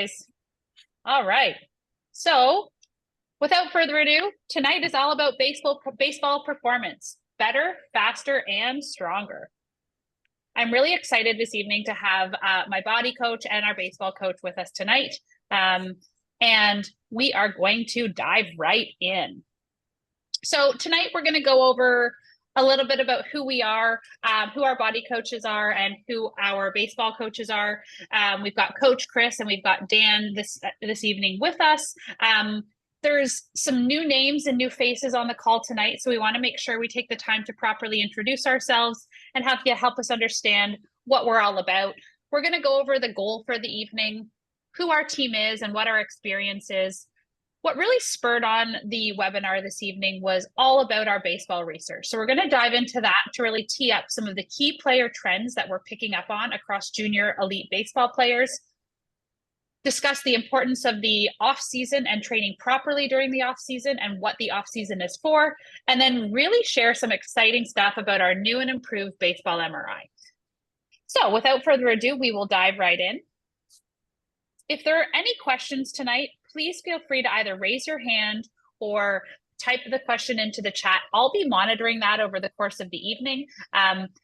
guys. All right. So, without further ado, tonight is all about baseball performance. Better, faster, and stronger. I'm really excited this evening to have my body coach and our baseball coach with us tonight. And we are going to dive right in. So tonight we're going to go over a little bit about who we are, who our body coaches are, and who our baseball coaches are. We've got Coach Chris and we've got Dan this evening with us. There's some new names and new faces on the call tonight, so we want to make sure we take the time to properly introduce ourselves and have you help us understand what we're all about. We're going to go over the goal for the evening, who our team is and what our experience is. What really spurred on the webinar this evening was all about our baseball research. So we're going to dive into that to really tee up some of the key player trends that we're picking up on across junior elite baseball players, discuss the importance of the off-season and training properly during the off-season and what the off-season is for, and then really share some exciting stuff about our new and improved baseball MRI. So without further ado, we will dive right in. If there are any questions tonight, please feel free to either raise your hand or type the question into the chat. I'll be monitoring that over the course of the evening.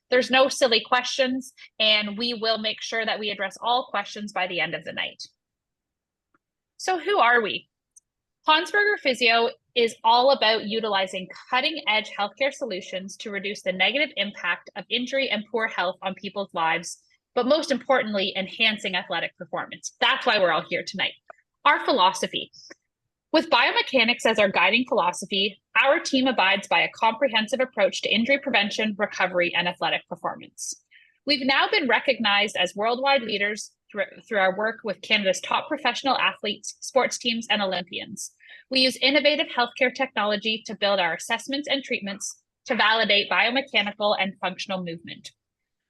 There's no silly questions, and we will make sure that we address all questions by the end of the night. So who are we? Hansberger Physio is all about utilizing cutting-edge healthcare solutions to reduce the negative impact of injury and poor health on people's lives, but most importantly, enhancing athletic performance. That's why we're all here tonight. Our philosophy. With biomechanics as our guiding philosophy, our team abides by a comprehensive approach to injury prevention, recovery, and athletic performance. We've now been recognized as worldwide leaders through our work with Canada's top professional athletes, sports teams, and Olympians. We use innovative healthcare technology to build our assessments and treatments to validate biomechanical and functional movement.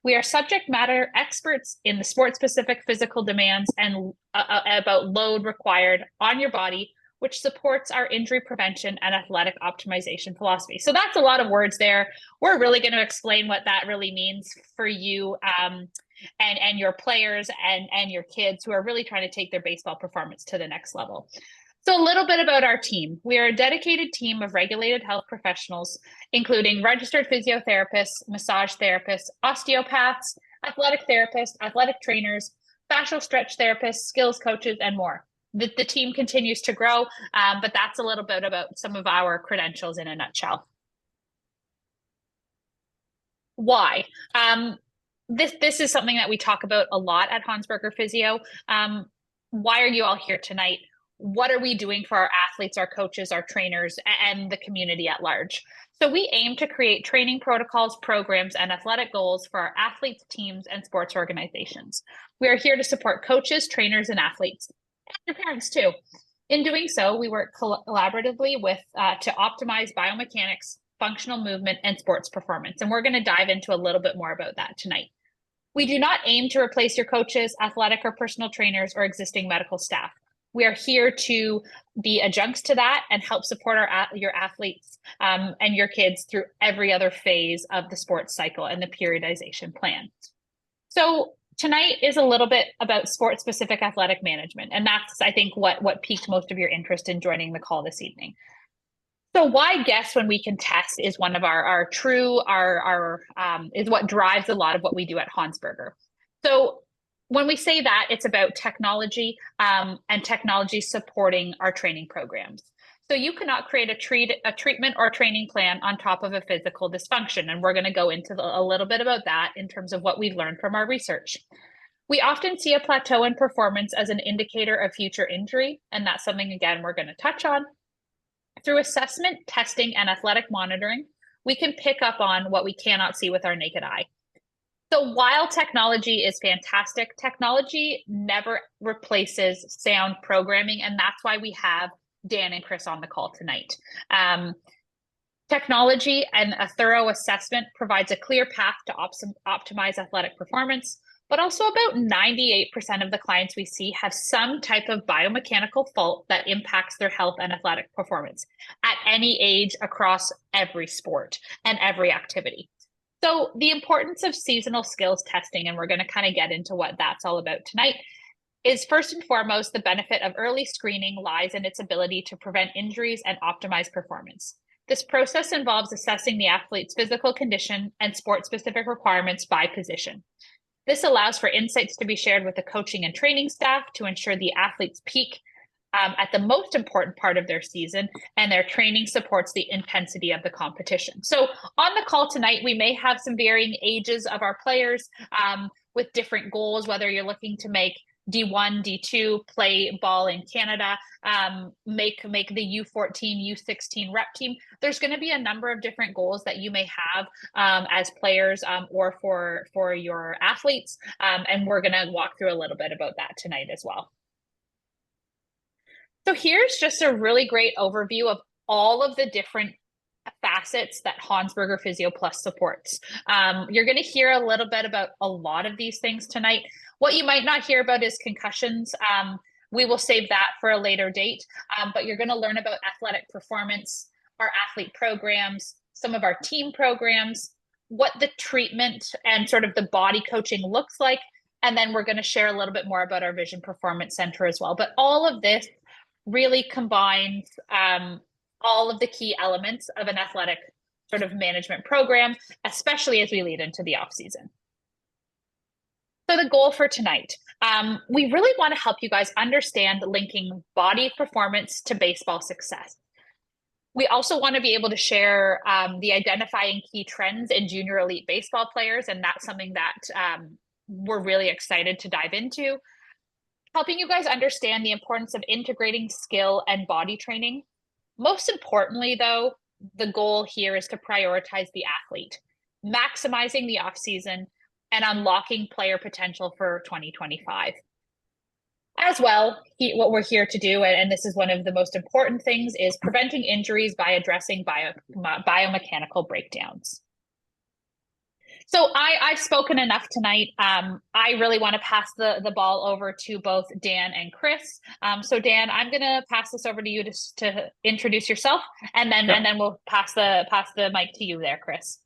We are subject matter experts in the sport-specific physical demands and about load required on your body, which supports our injury prevention and athletic optimization philosophy. So that's a lot of words there. We're really going to explain what that really means for you and your players and your kids who are really trying to take their baseball performance to the next level. So a little bit about our team. We are a dedicated team of regulated health professionals, including registered physiotherapists, massage therapists, osteopaths, athletic therapists, athletic trainers, fascial stretch therapists, skills coaches, and more. The team continues to grow, but that's a little bit about some of our credentials in a nutshell. Why? This is something that we talk about a lot at Hansberger Physio. Why are you all here tonight? What are we doing for our athletes, our coaches, our trainers, and the community at large? So we aim to create training protocols, programs, and athletic goals for our athletes, teams, and sports organizations. We are here to support coaches, trainers, and athletes, and their parents too. In doing so, we work collaboratively with to optimize biomechanics, functional movement, and sports performance. And we're going to dive into a little bit more about that tonight. We do not aim to replace your coaches, athletic or personal trainers, or existing medical staff. We are here to be adjuncts to that and help support your athletes and your kids through every other phase of the sports cycle and the periodization plan. So tonight is a little bit about sport-specific athletic management, and that's, I think, what piqued most of your interest in joining the call this evening. So why guess when we can test is one of is what drives a lot of what we do at Hansberger. So when we say that, it's about technology and technology supporting our training programs. So you cannot create a treatment or training plan on top of a physical dysfunction. And we're going to go into a little bit about that in terms of what we've learned from our research. We often see a plateau in performance as an indicator of future injury. And that's something, again, we're going to touch on. Through assessment, testing, and athletic monitoring, we can pick up on what we cannot see with our naked eye. So while technology is fantastic, technology never replaces sound programming, and that's why we have Dan and Chris on the call tonight. Technology and a thorough assessment provides a clear path to optimize athletic performance, but also about 98% of the clients we see have some type of biomechanical fault that impacts their health and athletic performance at any age across every sport and every activity. So the importance of seasonal skills testing, and we're going to kind of get into what that's all about tonight. is first and foremost, the benefit of early screening lies in its ability to prevent injuries and optimize performance. This process involves assessing the athlete's physical condition and sport-specific requirements by position. This allows for insights to be shared with the coaching and training staff to ensure the athletes peak at the most important part of their season, and their training supports the intensity of the competition. So on the call tonight, we may have some varying ages of our players with different goals, whether you're looking to make D1, D2, play ball in Canada, make the U14, U16 rep team. There's going to be a number of different goals that you may have as players or for your athletes. And we're going to walk through a little bit about that tonight as well. So here's just a really great overview of all of the different facets that Hansberger Physio Plus supports. You're going to hear a little bit about a lot of these things tonight. What you might not hear about is concussions. We will save that for a later date, but you're going to learn about athletic performance, our athlete programs, some of our team programs, what the treatment and sort of the body coaching looks like. And then we're going to share a little bit more about our Vision Performance Center as well. But all of this really combines all of the key elements of an athletic sort of management program, especially as we lead into the off season. So the goal for tonight, we really want to help you guys understand linking body performance to baseball success. We also want to be able to share the identifying key trends in junior elite baseball players, and that's something that we're really excited to dive into. Helping you guys understand the importance of integrating skill and body training. Most importantly, though, the goal here is to prioritize the athlete, maximizing the off-season and unlocking player potential for 2025. As well, what we're here to do, and this is one of the most important things, is preventing injuries by addressing biomechanical breakdowns. So I've spoken enough tonight. I really want to pass the ball over to both Dan and Chris. So Dan, I'm going to pass this over to you to introduce yourself, and then we'll pass the mic to you there, Chris.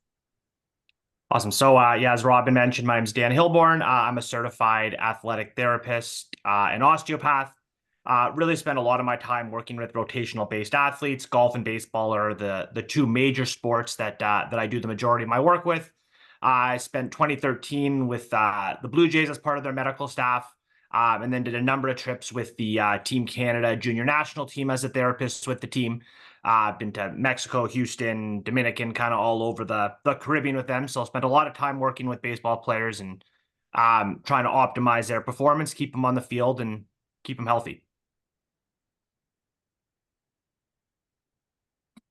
Awesome. So as Robin mentioned, my name is Dan Hilborn. I'm a certified athletic therapist and osteopath. Really spend a lot of my time working with rotational-based athletes. Golf and baseball are the two major sports that I do the majority of my work with. I spent 2013 with the Blue Jays as part of their medical staff, and then did a number of trips with the Team Canada junior national team as a therapist with the team. Been to Mexico, Houston, Dominican, kind of all over the Caribbean with them. So I spent a lot of time working with baseball players and trying to optimize their performance, keep them on the field, and keep them healthy.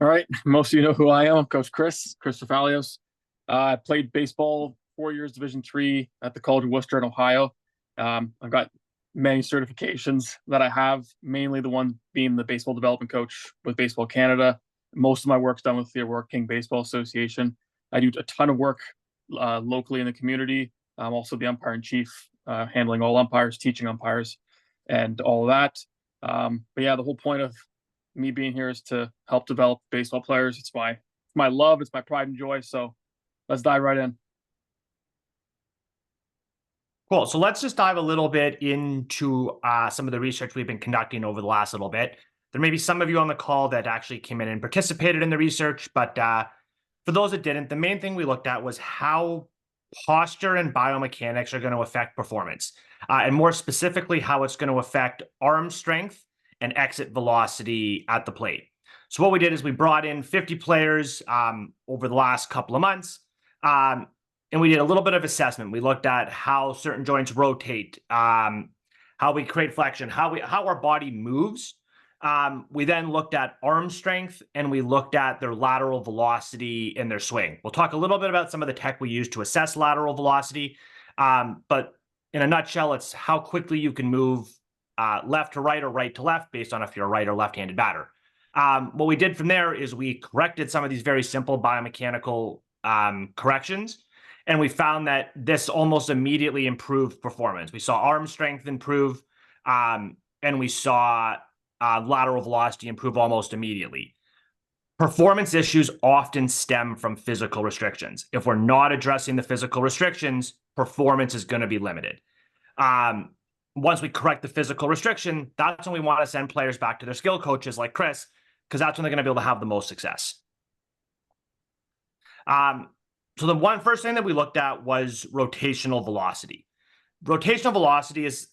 All right, most of you know who I am. I'm Coach Chris Rafalios. I played baseball 4 years, Division III at the College of Worcester in Ohio. I've got many certifications that I have, mainly the one being the baseball development coach with Baseball Canada. Most of my work's done with the Aurora King Baseball Association. I do a ton of work locally in the community. I'm also the umpire-in-chief, handling all umpires, teaching umpires, and all of that. But yeah, the whole point of me being here is to help develop baseball players. It's my love, it's my pride and joy. So let's dive right in. Cool. So let's just dive a little bit into some of the research we've been conducting over the last little bit. There may be some of you on the call that actually came in and participated in the research, but for those that didn't, the main thing we looked at was how posture and biomechanics are going to affect performance, and more specifically, how it's going to affect arm strength and exit velocity at the plate. So what we did is we brought in 50 players over the last couple of months, and we did a little bit of assessment. We looked at how certain joints rotate, how we create flexion, how our body moves. We then looked at arm strength, and we looked at their lateral velocity in their swing. We'll talk a little bit about some of the tech we use to assess lateral velocity, but in a nutshell, it's how quickly you can move left to right or right to left based on if you're a right or left-handed batter. What we did from there is we corrected some of these very simple biomechanical corrections, and we found that this almost immediately improved performance. We saw arm strength improve, and we saw lateral velocity improve almost immediately. Performance issues often stem from physical restrictions. If we're not addressing the physical restrictions, performance is going to be limited. once we correct the physical restriction, that's when we want to send players back to their skill coaches like Chris, because that's when they're going to be able to have the most success. So the first thing that we looked at was rotational velocity. Rotational velocity is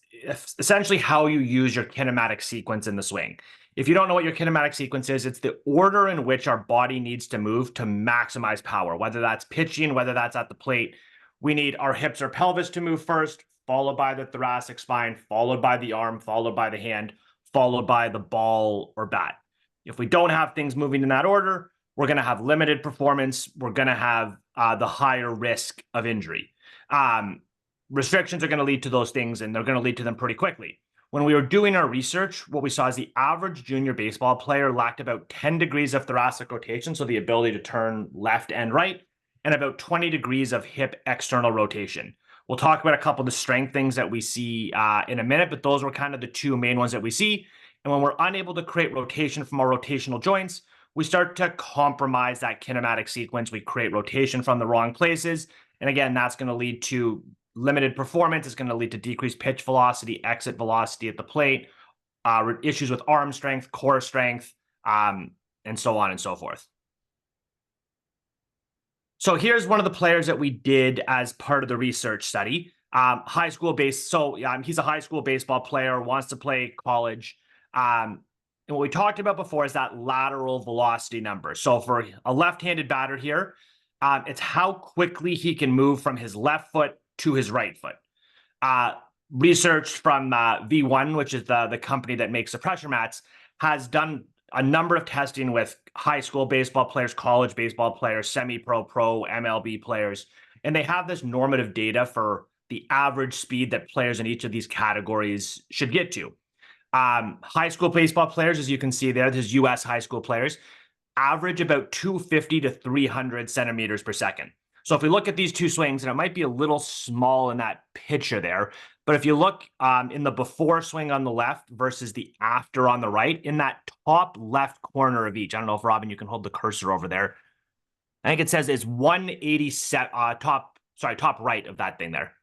essentially how you use your kinematic sequence in the swing. If you don't know what your kinematic sequence is, it's the order in which our body needs to move to maximize power, whether that's pitching, whether that's at the plate. We need our hips or pelvis to move first, followed by the thoracic spine, followed by the arm, followed by the hand, followed by the ball or bat. If we don't have things moving in that order, we're going to have limited performance. We're going to have the higher risk of injury. Restrictions are going to lead to those things, and they're going to lead to them pretty quickly. When we were doing our research, what we saw is the average junior baseball player lacked about 10 degrees of thoracic rotation, so the ability to turn left and right, and about 20 degrees of hip external rotation. We'll talk about a couple of the strength things that we see in a minute, but those were kind of the two main ones that we see. And when we're unable to create rotation from our rotational joints, we start to compromise that kinematic sequence. We create rotation from the wrong places. And again, that's going to lead to limited performance. It's going to lead to decreased pitch velocity, exit velocity at the plate, issues with arm strength, core strength, and so on and so forth. So here's one of the players that we did as part of the research study. High school base. So he's a high school baseball player, wants to play college. And what we talked about before is that lateral velocity number. So for a left-handed batter here, it's how quickly he can move from his left foot to his right foot. Research from V1, which is the company that makes the pressure mats, has done a number of testing with high school baseball players, college baseball players, semi-pro, pro, MLB players, and they have this normative data for the average speed that players in each of these categories should get to. High school baseball players, as you can see there, there's US high school players, average about 250 to 300 centimeters per second. So if we look at these two swings, and it might be a little small in that picture there, but if you look in the before swing on the left versus the after on the right, in that top left corner of each, I don't know if Robin, you can hold the cursor over there. I think it says it's 187, top right of that thing there,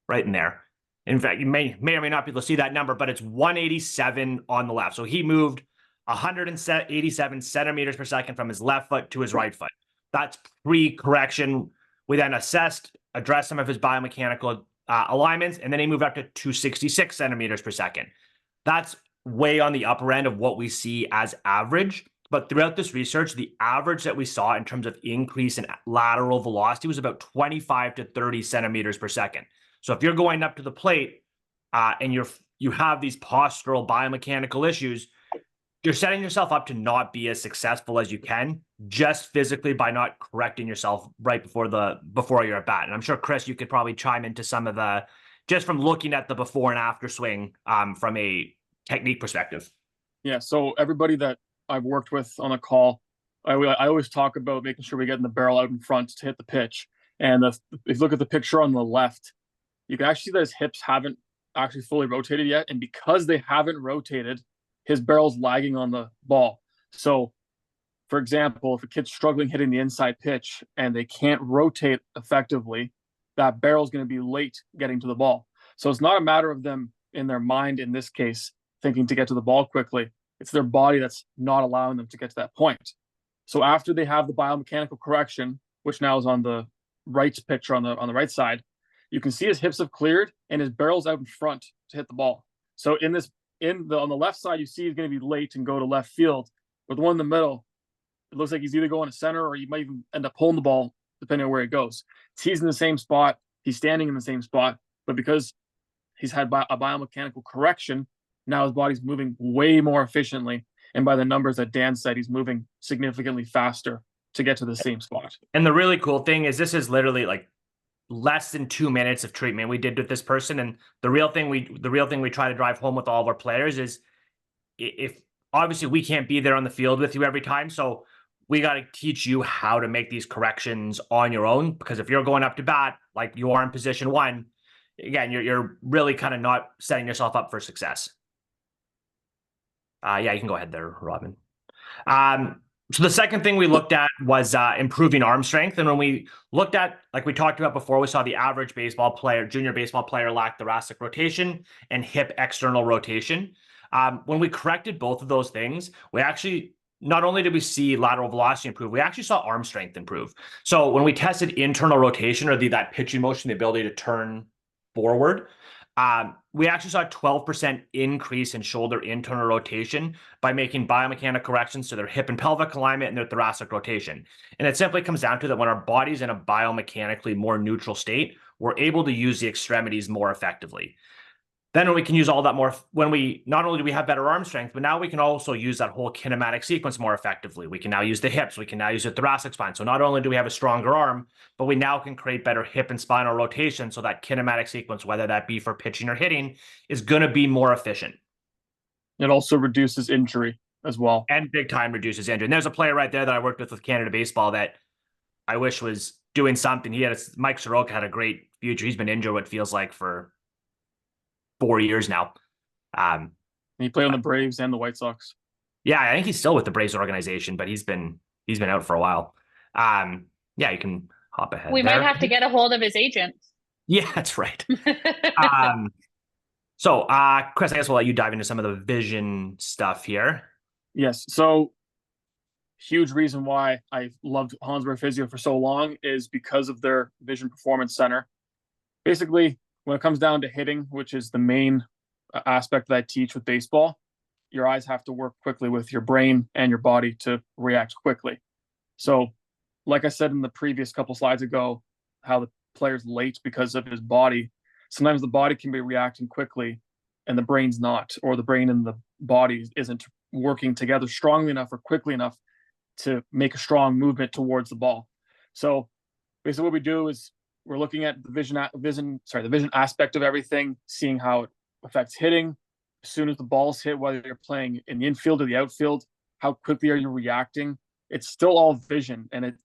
right in there. In fact, you may or may not be able to see that number, but it's 187 on the left. So he moved 187 centimeters per second from his left foot to his right foot. That's pre-correction. We then addressed some of his biomechanical alignments, and then he moved up to 266 centimeters per second. That's way on the upper end of what we see as average. But throughout this research, the average that we saw in terms of increase in lateral velocity was about 25 to 30 centimeters per second. So if you're going up to the plate and you have these postural biomechanical issues, you're setting yourself up to not be as successful as you can just physically by not correcting yourself right before you're at bat. And I'm sure, Chris, you could probably chime into some of the, just from looking at the before and after swing from a technique perspective. Yeah. So everybody that I've worked with on a call, I always talk about making sure we get in the barrel out in front to hit the pitch. And if you look at the picture on the left, you can actually see that his hips haven't actually fully rotated yet. And because they haven't rotated, his barrel's lagging on the ball. So, for example, if a kid's struggling hitting the inside pitch and they can't rotate effectively, that barrel's going to be late getting to the ball. So it's not a matter of them in their mind, in this case, thinking to get to the ball quickly. It's their body that's not allowing them to get to that point. So after they have the biomechanical correction, which now is on the right picture on the right side, you can see his hips have cleared and his barrel's out in front to hit the ball. So on the left side, you see he's going to be late and go to left field. But the one in the middle, it looks like he's either going to center or he might even end up pulling the ball, depending on where it goes. He's in the same spot. He's standing in the same spot. But because he's had a biomechanical correction, now his body's moving way more efficiently. And by the numbers that Dan said, he's moving significantly faster to get to the same spot. And the really cool thing is this is literally like less than 2 minutes of treatment we did with this person. And the real thing we try to drive home with all of our players is, if obviously we can't be there on the field with you every time, so we got to teach you how to make these corrections on your own. Because if you're going up to bat like you are in position one, again, you're really kind of not setting yourself up for success. Yeah, you can go ahead there, Robin. So the second thing we looked at was improving arm strength. And when we looked at, like we talked about before, we saw the average baseball player, junior baseball player lacked thoracic rotation and hip external rotation. When we corrected both of those things, we actually, not only did we see lateral velocity improve, we actually saw arm strength improve. So when we tested internal rotation, or that pitching motion, the ability to turn forward, we actually saw a 12% increase in shoulder internal rotation by making biomechanical corrections to their hip and pelvic alignment and their thoracic rotation. And it simply comes down to that when our body's in a biomechanically more neutral state, we're able to use the extremities more effectively. Then when we can use all that more, when we, not only do we have better arm strength, but now we can also use that whole kinematic sequence more effectively. We can now use the hips, we can now use the thoracic spine. So not only do we have a stronger arm, but we now can create better hip and spinal rotation so that kinematic sequence, whether that be for pitching or hitting, is going to be more efficient. It also reduces injury as well. And big time reduces injury. And there's a player right there that I worked with Canada Baseball that I wish was doing something. Mike Soroka had a great future. He's been injured what feels like for 4 years now. He played on the Braves and the White Sox. Yeah, I think he's still with the Braves organization, but he's been out for a while. Yeah, you can hop ahead. We might have to get a hold of his agent. Yeah, that's right. So, Chris, I guess we'll let you dive into some of the vision stuff here. Yes. So, huge reason why I've loved Hansberg Physio for so long is because of their Vision Performance Center. Basically, when it comes down to hitting, which is the main aspect that I teach with baseball, your eyes have to work quickly with your brain and your body to react quickly. So, like I said in the previous couple slides ago, how the player's late because of his body. Sometimes the body can be reacting quickly and the brain's not, or the brain and the body isn't working together strongly enough or quickly enough to make a strong movement towards the ball. So basically what we do is we're looking at the vision aspect of everything, seeing how it affects hitting. As soon as the ball's hit, whether you're playing in the infield or the outfield, how quickly are you reacting? It's still all vision, and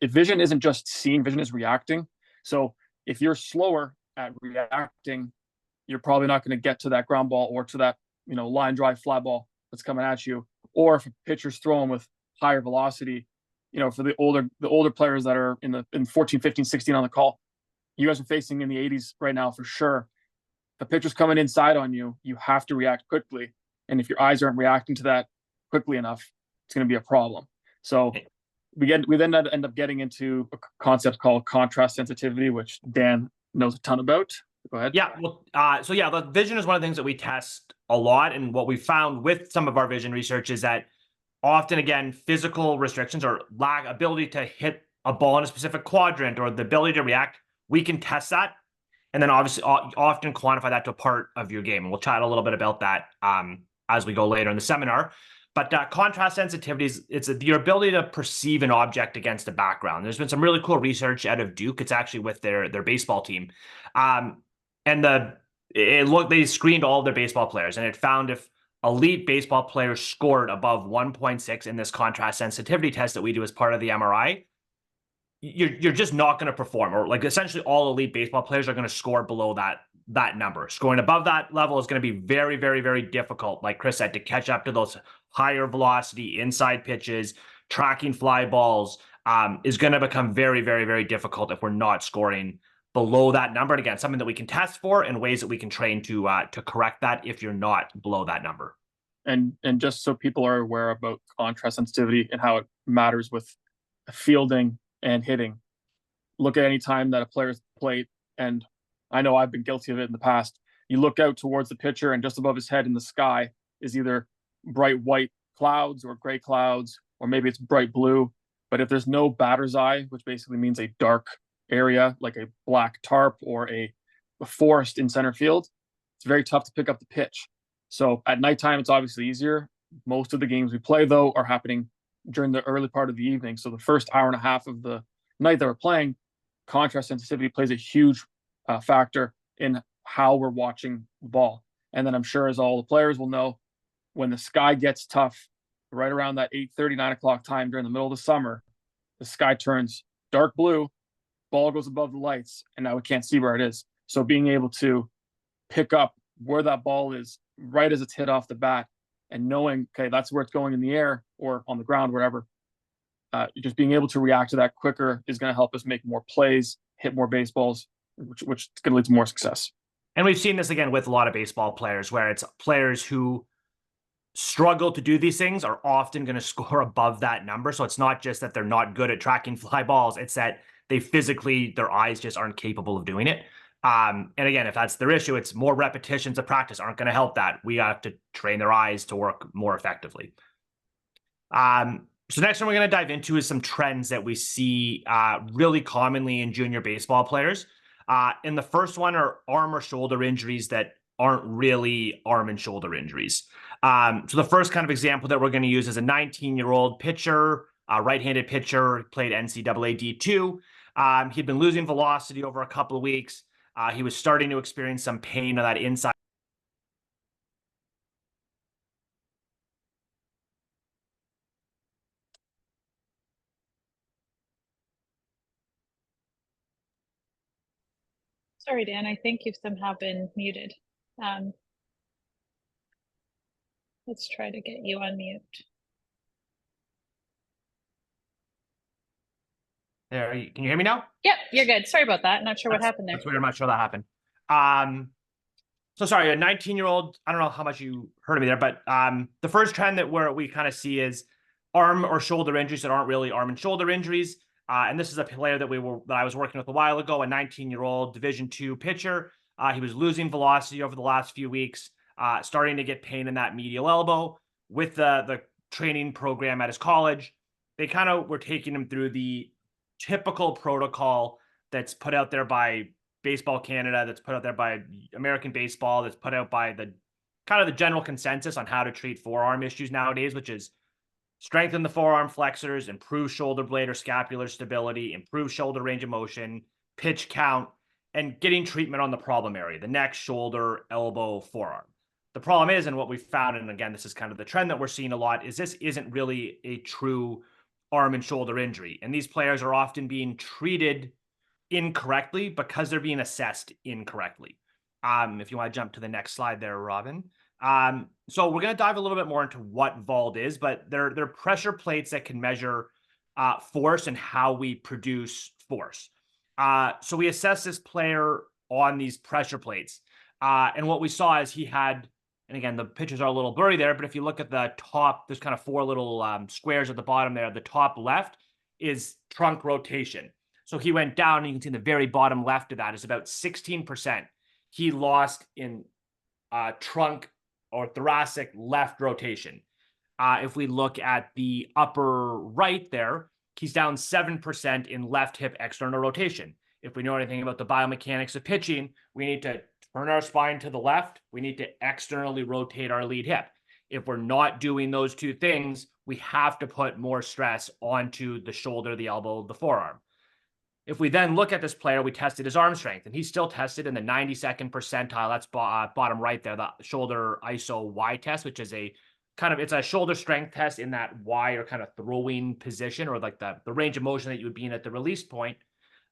vision isn't just seeing, vision is reacting. So if you're slower at reacting, you're probably not going to get to that ground ball or to that, line drive fly ball that's coming at you. Or if a pitcher's throwing with higher velocity, for the older players that are in 14, 15, 16 on the call, you guys are facing in the 80s right now for sure. If a pitcher's coming inside on you, you have to react quickly. And if your eyes aren't reacting to that quickly enough, it's going to be a problem. So we then end up getting into a concept called contrast sensitivity, which Dan knows a ton about. Go ahead. Yeah. Well, the vision is one of the things that we test a lot. And what we found with some of our vision research is that often, again, physical restrictions or lack ability to hit a ball in a specific quadrant or the ability to react, we can test that. And then obviously often quantify that to a part of your game. And we'll chat a little bit about that as we go later in the seminar. But contrast sensitivities, it's your ability to perceive an object against a background. There's been some really cool research out of Duke. It's actually with their baseball team. They screened all of their baseball players, and it found if elite baseball players scored above 1.6 in this contrast sensitivity test that we do as part of the MRI, you're just not going to perform, or like essentially all elite baseball players are going to score below that number. Scoring above that level is going to be very, very, very difficult, like Chris said, to catch up to those higher velocity inside pitches. Tracking fly balls is going to become very, very, very difficult if we're not scoring below that number. And again, something that we can test for and ways that we can train to correct that if you're not below that number. And just so people are aware about contrast sensitivity and how it matters with fielding and hitting, look at any time that a player's played, and I know I've been guilty of it in the past. You look out towards the pitcher, and just above his head in the sky is either bright white clouds or gray clouds, or maybe it's bright blue. But if there's no batter's eye, which basically means a dark area like a black tarp or a forest in center field, it's very tough to pick up the pitch. So at nighttime, it's obviously easier. Most of the games we play, though, are happening during the early part of the evening. So the first hour and a half of the night that we're playing, contrast sensitivity plays a huge factor in how we're watching the ball. And then I'm sure, as all the players will know, when the sky gets tough, right around that 8:30, 9 o'clock time during the middle of the summer, the sky turns dark blue, ball goes above the lights, and now we can't see where it is. So being able to pick up where that ball is right as it's hit off the bat and knowing, okay, that's where it's going in the air or on the ground, wherever. Just being able to react to that quicker is going to help us make more plays, hit more baseballs, which is going to lead to more success. And we've seen this again with a lot of baseball players, where it's players who struggle to do these things are often going to score above that number. So it's not just that they're not good at tracking fly balls, it's that they physically, their eyes just aren't capable of doing it. And again, if that's their issue, it's more repetitions of practice aren't going to help that. We have to train their eyes to work more effectively. So next one we're going to dive into is some trends that we see really commonly in junior baseball players. And the first one are arm or shoulder injuries that aren't really arm and shoulder injuries. So the first kind of example that we're going to use is a 19-year-old pitcher, right-handed pitcher, played NCAA D2. He'd been losing velocity over a couple of weeks. He was starting to experience some pain on that inside. Sorry, Dan, I think you've somehow been muted. Let's try to get you on mute. There, can you hear me now? Yep, you're good. Sorry about that. Not sure what happened there. That's weird. I'm not sure that happened. So sorry, a 19-year-old, I don't know how much you heard of me there, but the first trend that we kind of see is arm or shoulder injuries that aren't really arm and shoulder injuries. And this is a player that I was working with a while ago, a 19-year-old Division II pitcher. He was losing velocity over the last few weeks, starting to get pain in that medial elbow. With the training program at his college, they kind of were taking him through the typical protocol that's put out there by Baseball Canada, that's put out there by American Baseball, that's put out by the kind of the general consensus on how to treat forearm issues nowadays, which is strengthen the forearm flexors, improve shoulder blade or scapular stability, improve shoulder range of motion, pitch count, and getting treatment on the problem area, the neck, shoulder, elbow, forearm. The problem is, and what we found, and again, this is kind of the trend that we're seeing a lot, is this isn't really a true arm and shoulder injury. And these players are often being treated incorrectly because they're being assessed incorrectly. If you want to jump to the next slide there, Robin. So we're going to dive a little bit more into what VALD is, but they're pressure plates that can measure force and how we produce force. So we assess this player on these pressure plates. And what we saw is he had, and again, the pictures are a little blurry there, but if you look at the top, there's kind of four little squares at the bottom there. The top left is trunk rotation. So he went down, and you can see in the very bottom left of that is about 16%. He lost in trunk or thoracic left rotation. If we look at the upper right there, he's down 7% in left hip external rotation. If we know anything about the biomechanics of pitching, we need to turn our spine to the left. We need to externally rotate our lead hip. If we're not doing those two things, we have to put more stress onto the shoulder, the elbow, the forearm. If we then look at this player, we tested his arm strength, and he's still tested in the 92nd percentile. That's bottom right there, the shoulder ISO Y test, which is it's a shoulder strength test in that Y or kind of throwing position, or like the range of motion that you would be in at the release point.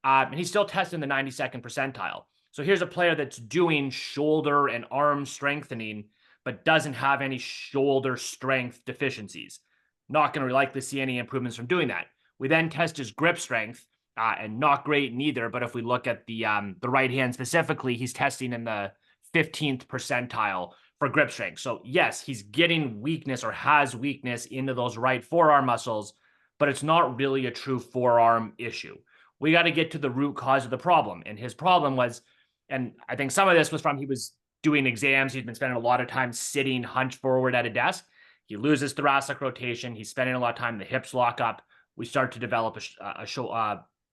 And he's still tested in the 92nd percentile. So here's a player that's doing shoulder and arm strengthening, but doesn't have any shoulder strength deficiencies. Not going to likely see any improvements from doing that. We then test his grip strength. And not great neither, but if we look at the right hand specifically, he's testing in the 15th percentile for grip strength. So yes, he's getting weakness or has weakness into those right forearm muscles, but it's not really a true forearm issue. We got to get to the root cause of the problem. And his problem was, and I think some of this was from he was doing exams. He'd been spending a lot of time sitting hunched forward at a desk. He loses thoracic rotation. He's spending a lot of time, the hips lock up. We start to develop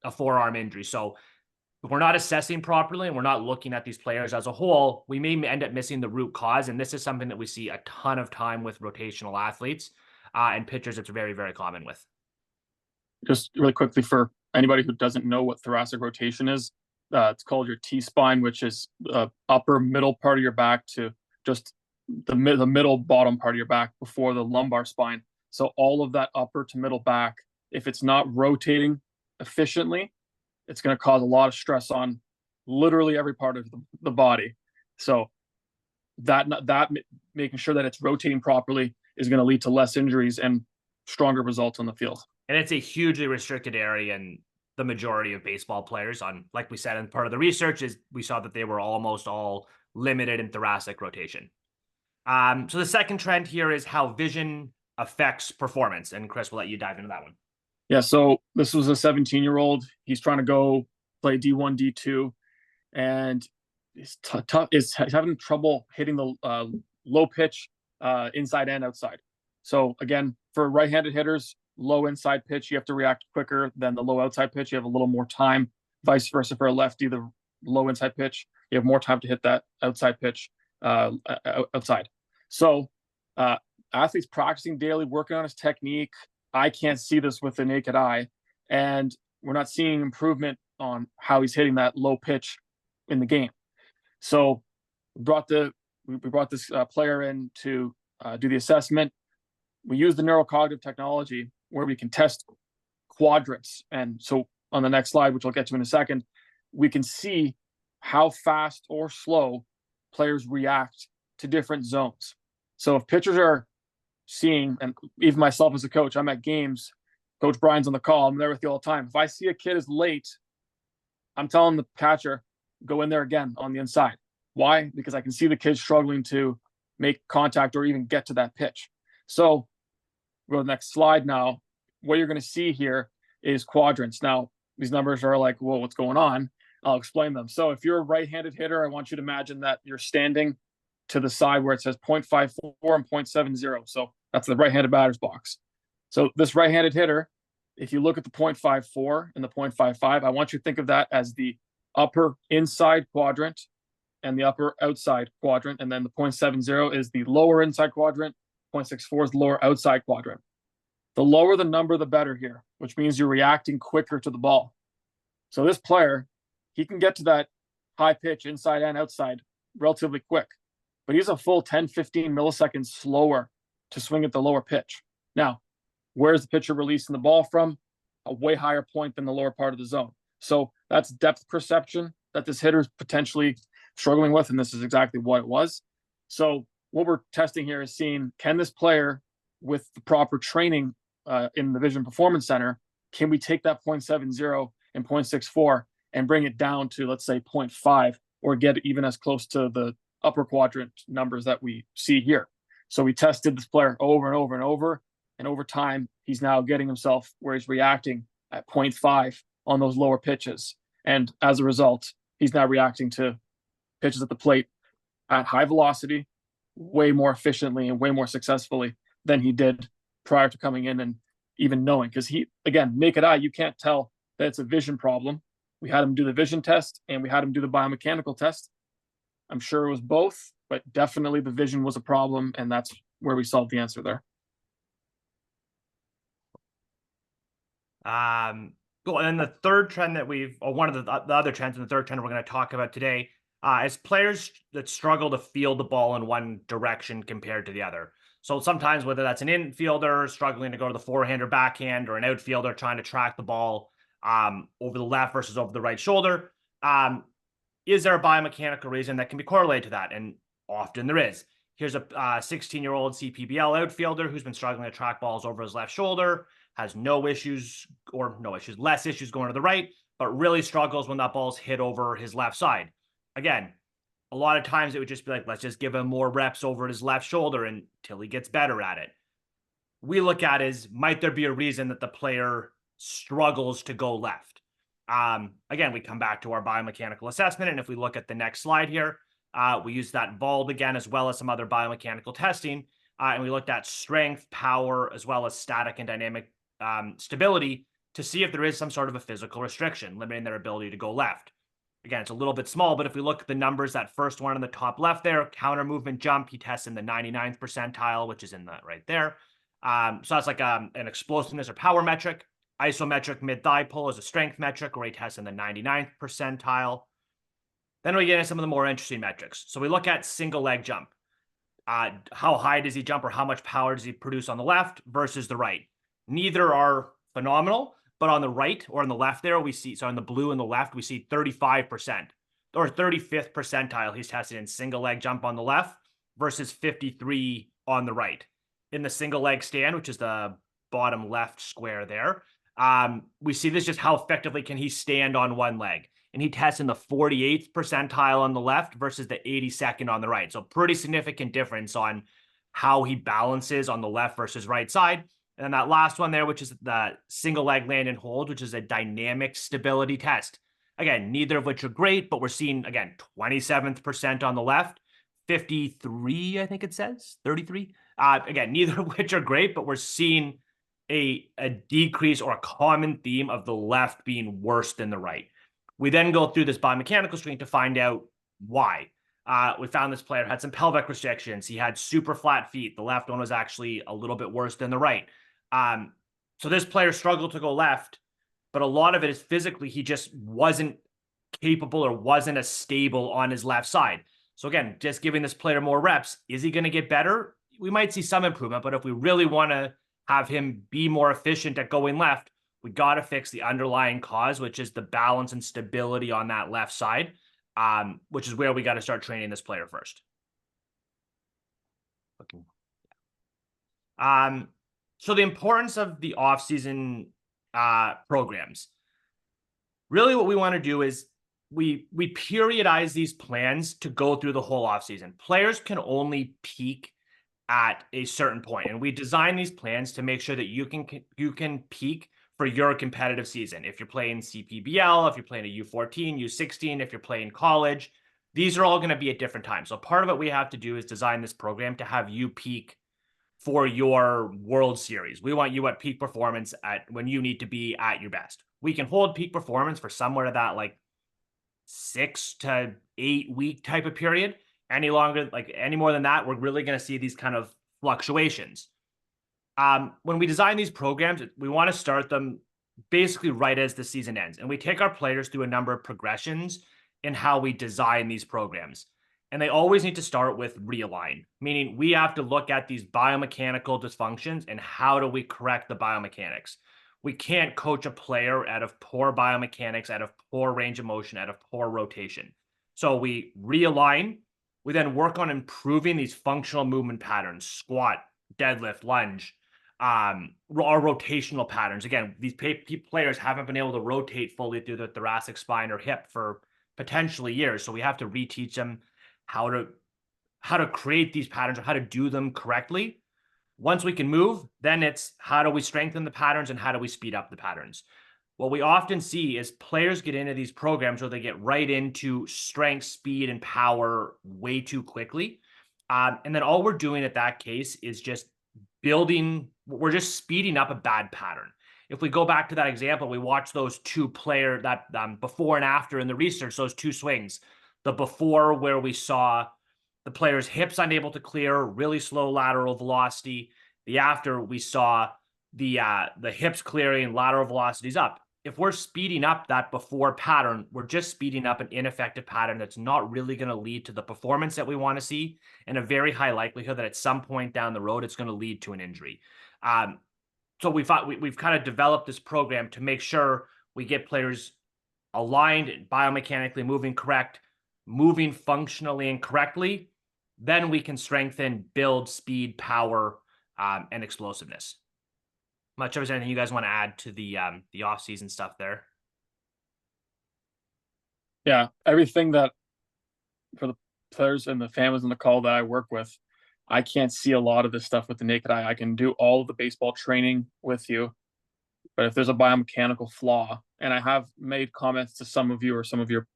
a forearm injury. So if we're not assessing properly and we're not looking at these players as a whole, we may end up missing the root cause. And this is something that we see a ton of time with rotational athletes and pitchers. It's very, very common with. Just really quickly, for anybody who doesn't know what thoracic rotation is, it's called your T-spine, which is the upper middle part of your back to just the middle bottom part of your back before the lumbar spine. So all of that upper to middle back, if it's not rotating efficiently, it's going to cause a lot of stress on literally every part of the body. So making sure that it's rotating properly is going to lead to less injuries and stronger results on the field. And it's a hugely restricted area, and the majority of baseball players, on, like we said in part of the research, is we saw that they were almost all limited in thoracic rotation. So the second trend here is how vision affects performance. And Chris, we'll let you dive into that one. Yeah, so this was a 17-year-old. He's trying to go play D1, D2, and he's having trouble hitting the low pitch inside and outside. So again, for right-handed hitters, low inside pitch, you have to react quicker than the low outside pitch. You have a little more time. Vice versa for a lefty, the low inside pitch, you have more time to hit that outside pitch outside. So athletes practicing daily, working on his technique. I can't see this with the naked eye, and we're not seeing improvement on how he's hitting that low pitch in the game. So we brought this player in to do the assessment. We use the neurocognitive technology where we can test quadrants. And so on the next slide, which I'll get to in a second, we can see how fast or slow players react to different zones. So if pitchers are seeing, and even myself as a coach, I'm at games, Coach Brian's on the call, I'm there with you all the time. If I see a kid is late, I'm telling the catcher, go in there again on the inside. Why? Because I can see the kid struggling to make contact or even get to that pitch. So go to the next slide now. What you're going to see here is quadrants. Now, these numbers are like, whoa, what's going on? I'll explain them. So if you're a right-handed hitter, I want you to imagine that you're standing to the side where it says 0.54 and 0.70. So that's the right-handed batter's box. So this right-handed hitter, if you look at the 0.54 and the 0.55, I want you to think of that as the upper inside quadrant and the upper outside quadrant. And then the 0.70 is the lower inside quadrant. 0.64 is the lower outside quadrant. The lower the number, the better here, which means you're reacting quicker to the ball. So this player, he can get to that high pitch inside and outside relatively quick, but he's a full 10, 15 milliseconds slower to swing at the lower pitch. Now, where's the pitcher releasing the ball from? A way higher point than the lower part of the zone. So that's depth perception that this hitter is potentially struggling with, and this is exactly what it was. So what we're testing here is seeing, can this player, with the proper training in the Vision Performance Center, can we take that 0.70 and 0.64 and bring it down to, let's say, 0.5, or get even as close to the upper quadrant numbers that we see here. So we tested this player over and over and over, and over time, he's now getting himself where he's reacting at 0.5 on those lower pitches. And as a result, he's now reacting to pitches at the plate at high velocity, way more efficiently and way more successfully than he did prior to coming in and even knowing. Because he, again, naked eye, you can't tell that it's a vision problem. We had him do the vision test and we had him do the biomechanical test. I'm sure it was both, but definitely the vision was a problem, and that's where we solved the answer there. Cool. And then the third trend that one of the other trends, and the third trend we're going to talk about today, is players that struggle to field the ball in one direction compared to the other. So sometimes, whether that's an infielder struggling to go to the forehand or backhand, or an outfielder trying to track the ball over the left versus over the right shoulder, is there a biomechanical reason that can be correlated to that? And often there is. Here's a 16-year-old CPBL outfielder who's been struggling to track balls over his left shoulder, has less issues going to the right, but really struggles when that ball's hit over his left side. Again, a lot of times it would just be like, let's just give him more reps over his left shoulder until he gets better at it. We look at is, might there be a reason that the player struggles to go left? Again, we come back to our biomechanical assessment, and if we look at the next slide here, we use that VALD again, as well as some other biomechanical testing, and we looked at strength, power, as well as static and dynamic stability to see if there is some sort of a physical restriction limiting their ability to go left. Again, it's a little bit small, but if we look at the numbers, that first one in the top left there, counter movement jump, he tests in the 99th percentile, which is in that right there. So that's like an explosiveness or power metric. Isometric mid-thigh pull is a strength metric where he tests in the 99th percentile. Then we get into some of the more interesting metrics. So we look at single leg jump. How high does he jump, or how much power does he produce on the left versus the right? Neither are phenomenal, but on the right or on the left there, we see, so on the blue and the left, we see 35% or 35th percentile. He's tested in single leg jump on the left versus 53 on the right. In the single leg stand, which is the bottom left square there, we see this just how effectively can he stand on one leg. And he tests in the 48th percentile on the left versus the 82nd on the right. So pretty significant difference on how he balances on the left versus right side. And then that last one there, which is the single leg land and hold, which is a dynamic stability test. Again, neither of which are great, but we're seeing, again, 27th percent on the left, 53, I think it says, 33. Again, neither of which are great, but we're seeing a decrease or a common theme of the left being worse than the right. We then go through this biomechanical screen to find out why. We found this player had some pelvic restrictions. He had super flat feet. The left one was actually a little bit worse than the right. So this player struggled to go left, but a lot of it is physically he just wasn't capable or wasn't as stable on his left side. So again, just giving this player more reps, is he going to get better? We might see some improvement, but if we really want to have him be more efficient at going left, we got to fix the underlying cause, which is the balance and stability on that left side, which is where we got to start training this player first. So the importance of the off-season programs. Really what we want to do is we periodize these plans to go through the whole offseason. Players can only peak at a certain point, and we design these plans to make sure that you can peak for your competitive season. If you're playing CPBL, if you're playing a U14, U16, if you're playing college, these are all going to be at different times. So part of what we have to do is design this program to have you peak for your World Series. We want you at peak performance at when you need to be at your best. We can hold peak performance for somewhere to that like 6 to 8 week type of period. Any longer, like any more than that, we're really going to see these kind of fluctuations. When we design these programs, we want to start them basically right as the season ends. And we take our players through a number of progressions in how we design these programs. And they always need to start with realign, meaning we have to look at these biomechanical dysfunctions and how do we correct the biomechanics. We can't coach a player out of poor biomechanics, out of poor range of motion, out of poor rotation. So we realign. We then work on improving these functional movement patterns, squat, deadlift, lunge, our rotational patterns. Again, these players haven't been able to rotate fully through the thoracic spine or hip for potentially years. So we have to reteach them how to create these patterns or how to do them correctly. Once we can move, then it's how do we strengthen the patterns and how do we speed up the patterns. What we often see is players get into these programs where they get right into strength, speed, and power way too quickly. And then all we're doing at that case is just we're just speeding up a bad pattern. If we go back to that example, we watch those two players that before and after in the research, those two swings. The before where we saw the player's hips unable to clear, really slow lateral velocity. The after we saw the hips clearing, lateral velocities up. If we're speeding up that before pattern, we're just speeding up an ineffective pattern that's not really going to lead to the performance that we want to see, and a very high likelihood that at some point down the road, it's going to lead to an injury. So we've kind of developed this program to make sure we get players aligned, biomechanically moving correct, moving functionally and correctly. Then we can strengthen, build speed, power, and explosiveness. Much of anything you guys want to add to the off-season stuff there? Yeah, everything that for the players and the families on the call that I work with, I can't see a lot of this stuff with the naked eye. I can do all of the baseball training with you, but if there's a biomechanical flaw, and I have made comments to some of you or some of your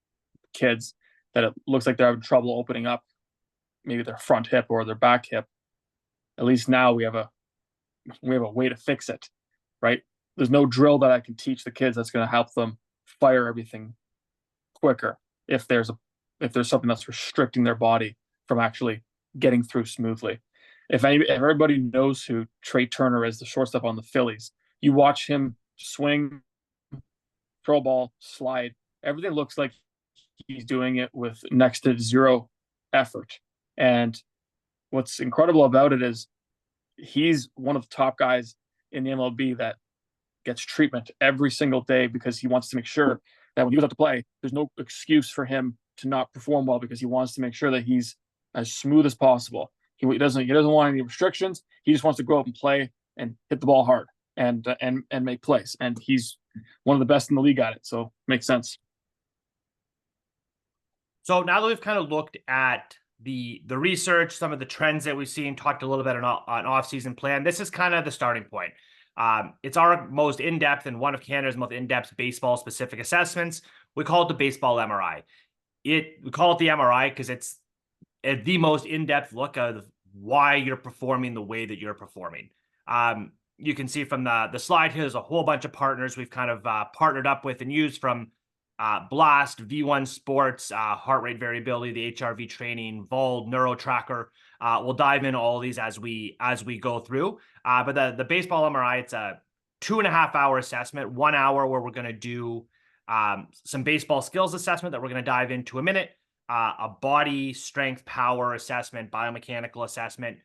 kids that it looks like they're having trouble opening up maybe their front hip or their back hip, at least now we have a way to fix it, right? There's no drill that I can teach the kids that's going to help them fire everything quicker if there's something that's restricting their body from actually getting through smoothly. If everybody knows who Trey Turner is, the shortstop on the Phillies, you watch him swing, throw a ball, slide, everything looks like he's doing it with next to zero effort. And what's incredible about it is he's one of the top guys in the MLB that gets treatment every single day because he wants to make sure that when he goes out to play, there's no excuse for him to not perform well because he wants to make sure that he's as smooth as possible. He doesn't want any restrictions. He just wants to go up and play and hit the ball hard and make plays. And he's one of the best in the league at it. So makes sense. So now that we've kind of looked at the research, some of the trends that we've seen, talked a little bit on off-season plan, this is kind of the starting point. It's our most in-depth and one of Canada's most in-depth baseball-specific assessments. We call it the baseball MRI. We call it the MRI because it's the most in-depth look of why you're performing the way that you're performing. You can see from the slide here, there's a whole bunch of partners we've kind of partnered up with and used, from Blast, V1 Sports, heart rate variability, the HRV training, Vold, Neuro Tracker. We'll dive into all of these as we go through. But the baseball MRI, it's a 2.5 hour assessment, 1 hour where we're going to do some baseball skills assessment that we're going to dive into a minute, a body strength, power assessment, biomechanical assessment.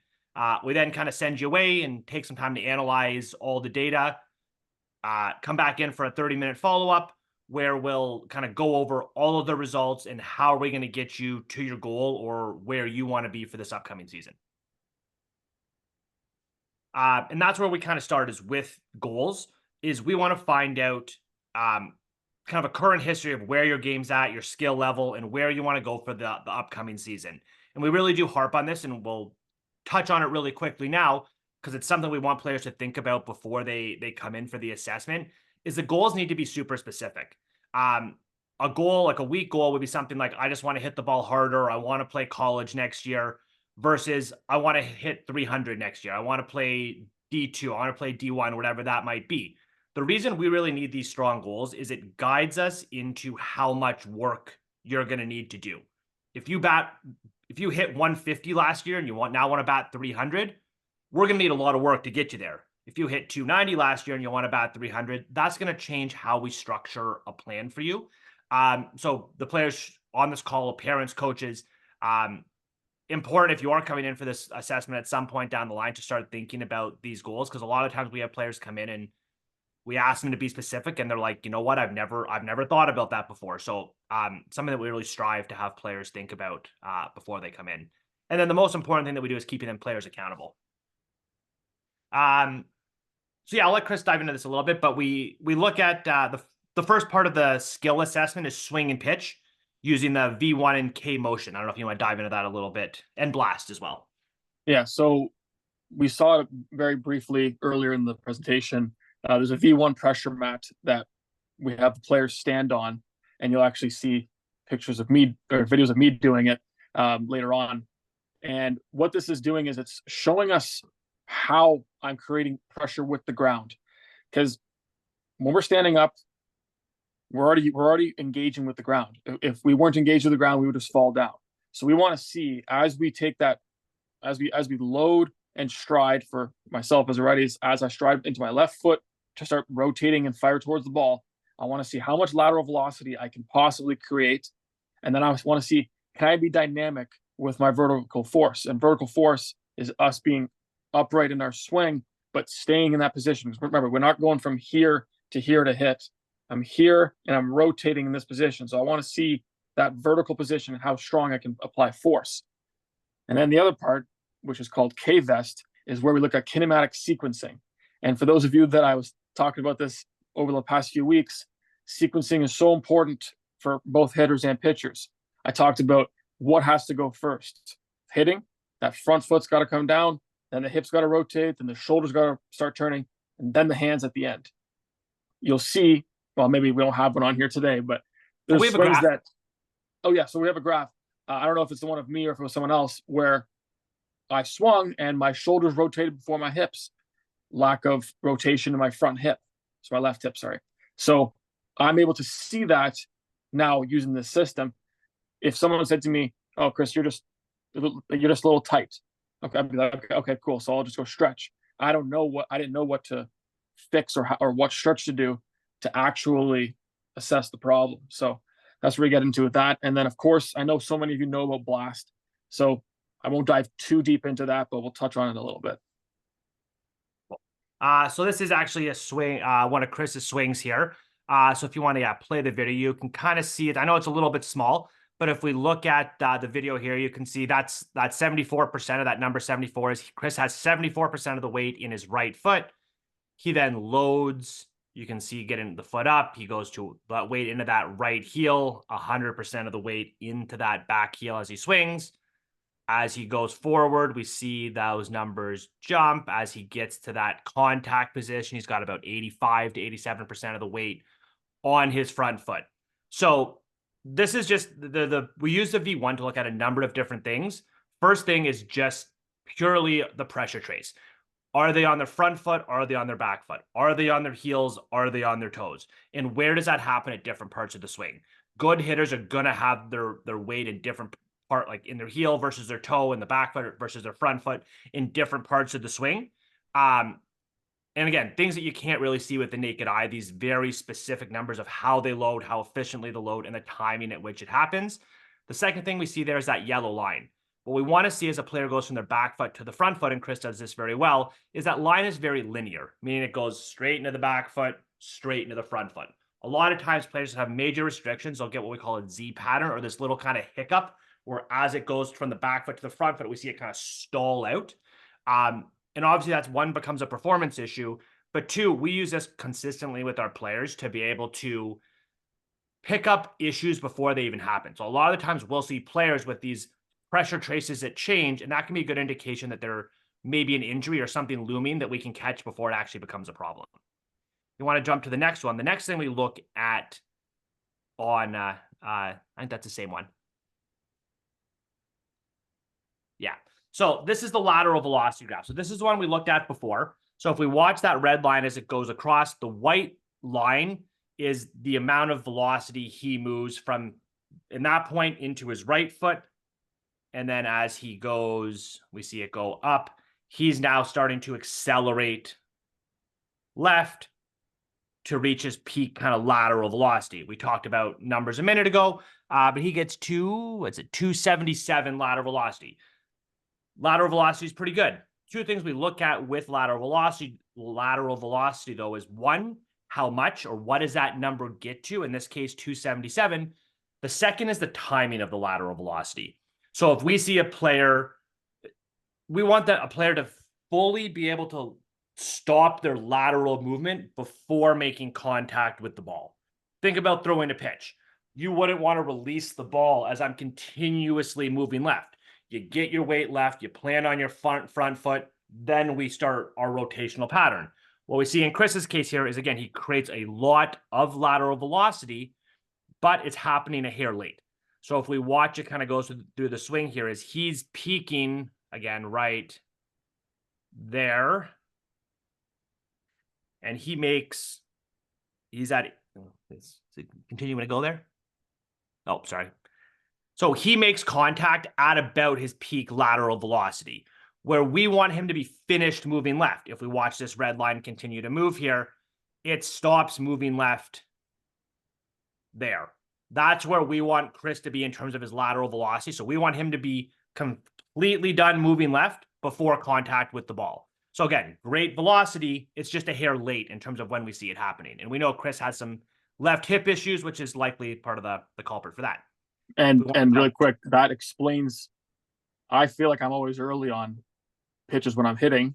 We then kind of send you away and take some time to analyze all the data, come back in for a 30-minute follow-up where we'll kind of go over all of the results and how are we going to get you to your goal or where you want to be for this upcoming season. And that's where we kind of start, is with goals. Is we want to find out kind of a current history of where your game's at, your skill level, and where you want to go for the upcoming season. And we really do harp on this, and we'll touch on it really quickly now because it's something we want players to think about before they come in for the assessment. Is the goals need to be super specific. A goal, like a week goal, would be something like, I just want to hit the ball harder. I want to play college next year, versus I want to hit 300 next year. I want to play D2. I want to play D1, whatever that might be. The reason we really need these strong goals is it guides us into how much work you're going to need to do. If you hit 150 last year and you now want to bat 300, we're going to need a lot of work to get you there. If you hit 290 last year and you want to bat 300, that's going to change how we structure a plan for you. So the players on this call, parents, coaches, important if you are coming in for this assessment at some point down the line to start thinking about these goals, because a lot of times we have players come in and we ask them to be specific and they're like, you know what, I've never thought about that before. So something that we really strive to have players think about before they come in. And then the most important thing that we do is keeping them players accountable. So yeah, I'll let Chris dive into this a little bit, but we look at the first part of the skill assessment is swing and pitch using the V1 and K motion. I don't know if you want to dive into that a little bit, and blast as well. Yeah, so we saw it very briefly earlier in the presentation. There's a V1 pressure mat that we have the players stand on, and you'll actually see pictures of me or videos of me doing it later on. And what this is doing is it's showing us how I'm creating pressure with the ground. Because when we're standing up, we're already engaging with the ground. If we weren't engaged with the ground, we would just fall down. So we want to see, as we take that, as we load and stride, for myself as a righty, as I stride into my left foot to start rotating and fire towards the ball, I want to see how much lateral velocity I can possibly create. And then I want to see, can I be dynamic with my vertical force? And vertical force is us being upright in our swing, but staying in that position. Remember, we're not going from here to hit. I'm here and I'm rotating in this position. So I want to see that vertical position and how strong I can apply force. And then the other part, which is called K-Vest, is where we look at kinematic sequencing. And for those of you that I was talking about this over the past few weeks, sequencing is so important for both hitters and pitchers. I talked about what has to go first. Hitting, that front foot's got to come down, then the hips got to rotate, then the shoulders got to start turning, and then the hands at the end. You'll see, well, maybe we don't have one on here today, but there's swings that, oh yeah, so we have a graph. I don't know if it's the one of me or if it was someone else, where I swung and my shoulders rotated before my hips. Lack of rotation in my front hip. So my left hip, sorry. So I'm able to see that now using this system. If someone said to me, oh, Chris, you're just a little tight. Okay, I'd be like, okay, cool. So I'll just go stretch. I didn't know what to fix or what stretch to do to actually assess the problem. So that's where we get into that. And then, of course, I know so many of you know about blast, so I won't dive too deep into that, but we'll touch on it a little bit. So this is actually a swing, one of Chris's swings here. So if you want to play the video, you can kind of see it. I know it's a little bit small, But if we look at the video here, you can see that's 74% of that number 74 is Chris has 74% of the weight in his right foot. He then loads, you can see getting the foot up. He goes to that weight into that right heel, 100% of the weight into that back heel as he swings. As he goes forward, we see those numbers jump. As he gets to that contact position, he's got about 85 to 87% of the weight on his front foot. So this is just we use the V1 to look at a number of different things. First thing is just purely the pressure trace. Are they on their front foot? Are they on their back foot? Are they on their heels? Are they on their toes? And where does that happen at different parts of the swing? Good hitters are going to have their weight in different part, like in their heel versus their toe, in the back foot versus their front foot in different parts of the swing. And again, things that you can't really see with the naked eye, these very specific numbers of how they load, how efficiently they load, and the timing at which it happens. The second thing we see there is that yellow line. What we want to see as a player goes from their back foot to the front foot, and Chris does this very well, is that line is very linear, meaning it goes straight into the back foot, straight into the front foot. A lot of times players have major restrictions. They'll get what we call a Z pattern, or this little kind of hiccup, where as it goes from the back foot to the front foot, we see it kind of stall out. And obviously that's one, becomes a performance issue, but two, we use this consistently with our players to be able to pick up issues before they even happen. So a lot of the times we'll see players with these pressure traces that change, and that can be a good indication that there may be an injury or something looming that we can catch before it actually becomes a problem. You want to jump to the next one. The next thing we look at on, I think that's the same one. Yeah. So this is the lateral velocity graph. So this is the one we looked at before. So if we watch that red line as it goes across, the white line is the amount of velocity he moves from in that point into his right foot. And then as he goes, we see it go up. He's now starting to accelerate left to reach his peak kind of lateral velocity. We talked about numbers a minute ago, but he gets to, what's it, 277 lateral velocity. Lateral velocity is pretty good. Two things we look at with lateral velocity though is one, how much or what does that number get to? In this case, 277. The second is the timing of the lateral velocity. So if we see a player, we want a player to fully be able to stop their lateral movement before making contact with the ball. Think about throwing a pitch. You wouldn't want to release the ball as I'm continuously moving left. You get your weight left, you plan on your front foot, then we start our rotational pattern. What we see in Chris's case here is, again, he creates a lot of lateral velocity, but it's happening a hair late. So if we watch it kind of goes through the swing here, is he's peaking, again, right there. And he's at, is it continuing to go there? Oh, sorry. So he makes contact at about his peak lateral velocity, where we want him to be finished moving left. If we watch this red line continue to move here, it stops moving left there. That's where we want Chris to be in terms of his lateral velocity. So we want him to be completely done moving left before contact with the ball. So again, great velocity. It's just a hair late in terms of when we see it happening. And we know Chris has some left hip issues, which is likely part of the culprit for that. And really quick, that explains, I feel like I'm always early on pitches when I'm hitting.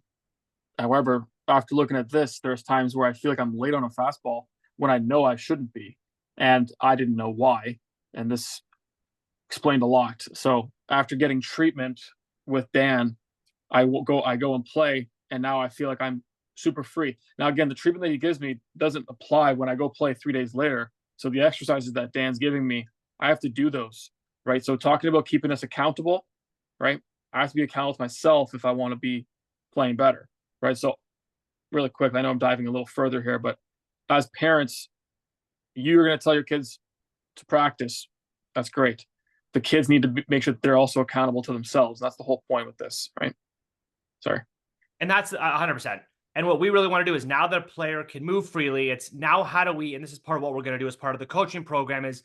However, after looking at this, there's times where I feel like I'm late on a fastball when I know I shouldn't be. And I didn't know why. And this explained a lot. So after getting treatment with Dan, I go and play, and now I feel like I'm super free. Now, again, the treatment that he gives me doesn't apply when I go play 3 days later. So the exercises that Dan's giving me, I have to do those, right? So talking about keeping us accountable, right? I have to be accountable to myself if I want to be playing better, right? So really quick, I know I'm diving a little further here, but as parents, you're going to tell your kids to practice. That's great. The kids need to make sure that they're also accountable to themselves. That's the whole point with this, right? Sorry. And that's 100%. And what we really want to do is, now that a player can move freely, it's now how do we, and this is part of what we're going to do as part of the coaching program, is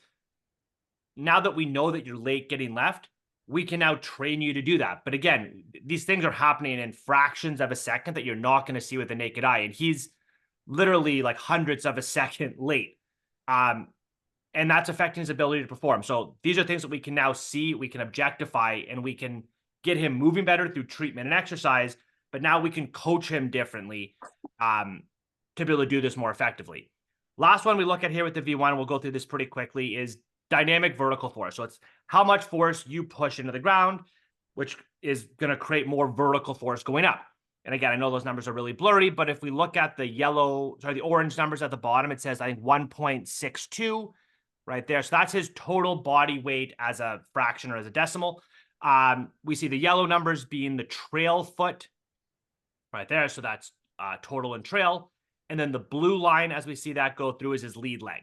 now that we know that you're late getting left, we can now train you to do that. But again, these things are happening in fractions of a second that you're not going to see with the naked eye. And he's literally like hundredths of a second late. and that's affecting his ability to perform. So these are things that we can now see, we can objectify, and we can get him moving better through treatment and exercise. But now we can coach him differently to be able to do this more effectively. Last one we look at here with the V1, we'll go through this pretty quickly, is dynamic vertical force. So it's how much force you push into the ground, which is going to create more vertical force going up. And again, I know those numbers are really blurry, but if we look at the orange numbers at the bottom, it says, I think 1.62 right there. So that's his total body weight as a fraction or as a decimal. We see the yellow numbers being the trail foot right there. So that's total and trail. And then the blue line, as we see that go through, is his lead leg.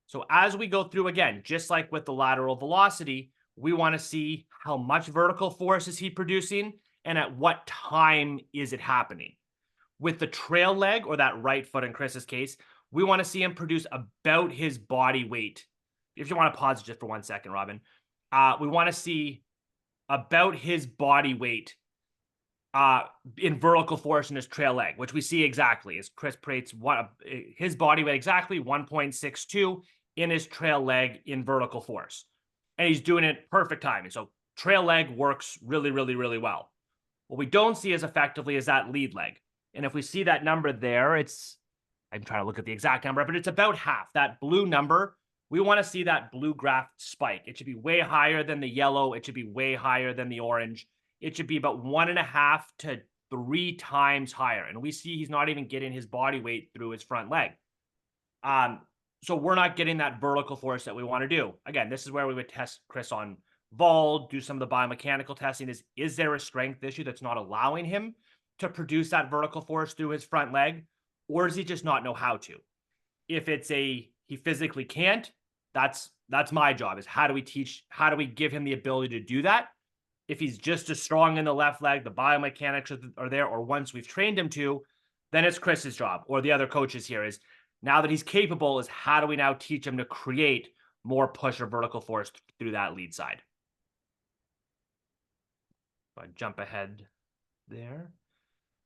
So as we go through, again, just like with the lateral velocity, we want to see how much vertical force is he producing and at what time is it happening. With the trail leg, or that right foot in Chris's case, we want to see him produce about his body weight. If you want to pause it just for 1 second, Robin. We want to see about his body weight in vertical force in his trail leg, which we see exactly as Chris Prate's his body weight exactly 1.62 in his trail leg in vertical force. And he's doing it perfect timing. So trail leg works really, really, really well. What we don't see as effectively is that lead leg. And if we see that number there, I'm trying to look at the exact number, but it's about half. That blue number, we want to see that blue graph spike. It should be way higher than the yellow. It should be way higher than the orange. It should be about 1.5 to 3 times higher. And we see he's not even getting his body weight through his front leg. So we're not getting that vertical force that we want to do. Again, this is where we would test Chris on vol, do some of the biomechanical testing. Is there a strength issue that's not allowing him to produce that vertical force through his front leg? Or does he just not know how to? If it's he physically can't, that's my job, is how do we give him the ability to do that? If he's just as strong in the left leg, the biomechanics are there, or once we've trained him to, then it's Chris's job, or the other coaches here, is now that he's capable, is how do we now teach him to create more push or vertical force through that lead side? So I jump ahead there.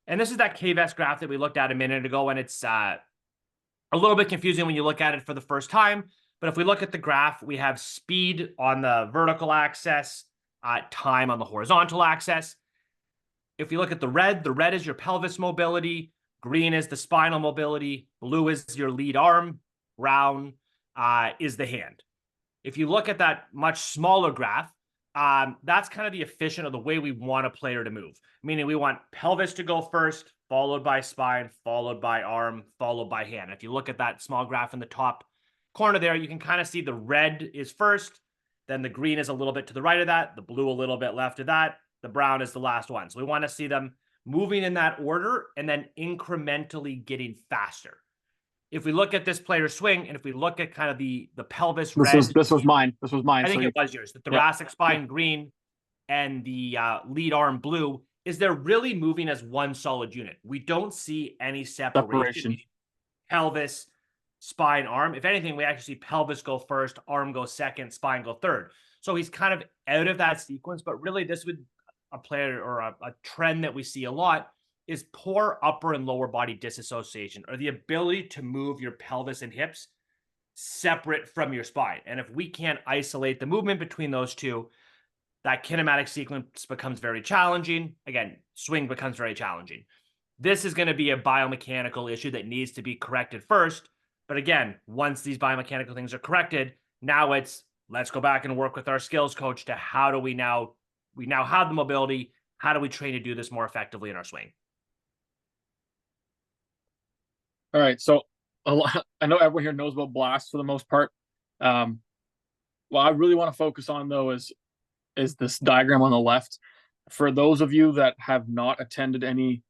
And this is that KVS graph that we looked at a minute ago, and it's a little bit confusing when you look at it for the first time. But if we look at the graph, we have speed on the vertical axis, time on the horizontal axis. If you look at the red is your pelvis mobility, green is the spinal mobility, blue is your lead arm, brown is the hand. If you look at that much smaller graph, that's kind of the efficient of the way we want a player to move. Meaning we want pelvis to go first, followed by spine, followed by arm, followed by hand. If you look at that small graph in the top corner there, you can kind of see the red is first, then the green is a little bit to the right of that, the blue a little bit left of that, the brown is the last one. So we want to see them moving in that order and then incrementally getting faster. If we look at this player's swing, and if we look at kind of the pelvis red. This was mine. I think it was yours. The thoracic spine green and the lead arm blue, is they're really moving as one solid unit. We don't see any separation. Pelvis, spine, arm. If anything, we actually see pelvis go first, arm go second, spine go third. So he's kind of out of that sequence, but really this would a player or a trend that we see a lot is poor upper and lower body disassociation, or the ability to move your pelvis and hips separate from your spine. And if we can't isolate the movement between those two, that kinematic sequence becomes very challenging. Again, swing becomes very challenging. This is going to be a biomechanical issue that needs to be corrected first. But again, once these biomechanical things are corrected, now let's go back and work with our skills coach to how do we now have the mobility, how do we train to do this more effectively in our swing? All right, so I know everyone here knows about blast for the most part. What I really want to focus on though is this diagram on the left. For those of you that have not attended any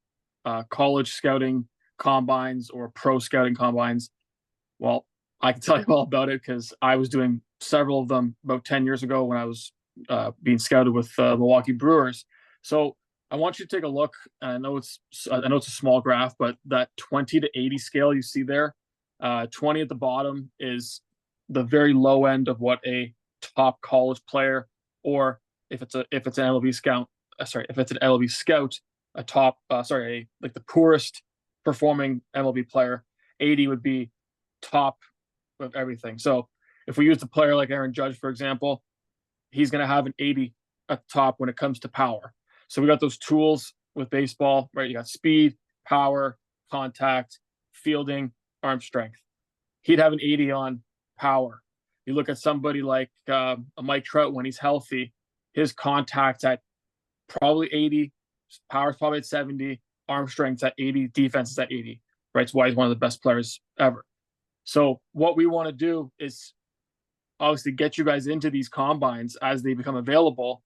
college scouting combines or pro scouting combines, well, I can tell you all about it because I was doing several of them about 10 years ago when I was being scouted with Milwaukee Brewers. So I want you to take a look. And I know it's a small graph, but that 20 to 80 scale you see there, 20 at the bottom is the very low end of what a top college player, or if it's an LV scout, a top, like the poorest performing MLB player. 80 would be top with everything. So if we use a player like Aaron Judge, for example, he's going to have an 80 at the top when it comes to power. So we got those tools with baseball, right? You got speed, power, contact, fielding, arm strength. He'd have an 80 on power. You look at somebody like a Mike Trout when he's healthy, his contact's at probably 80, power's probably at 70, arm strength's at 80, defense is at 80, right? That's why he's one of the best players ever. So what we want to do is obviously get you guys into these combines as they become available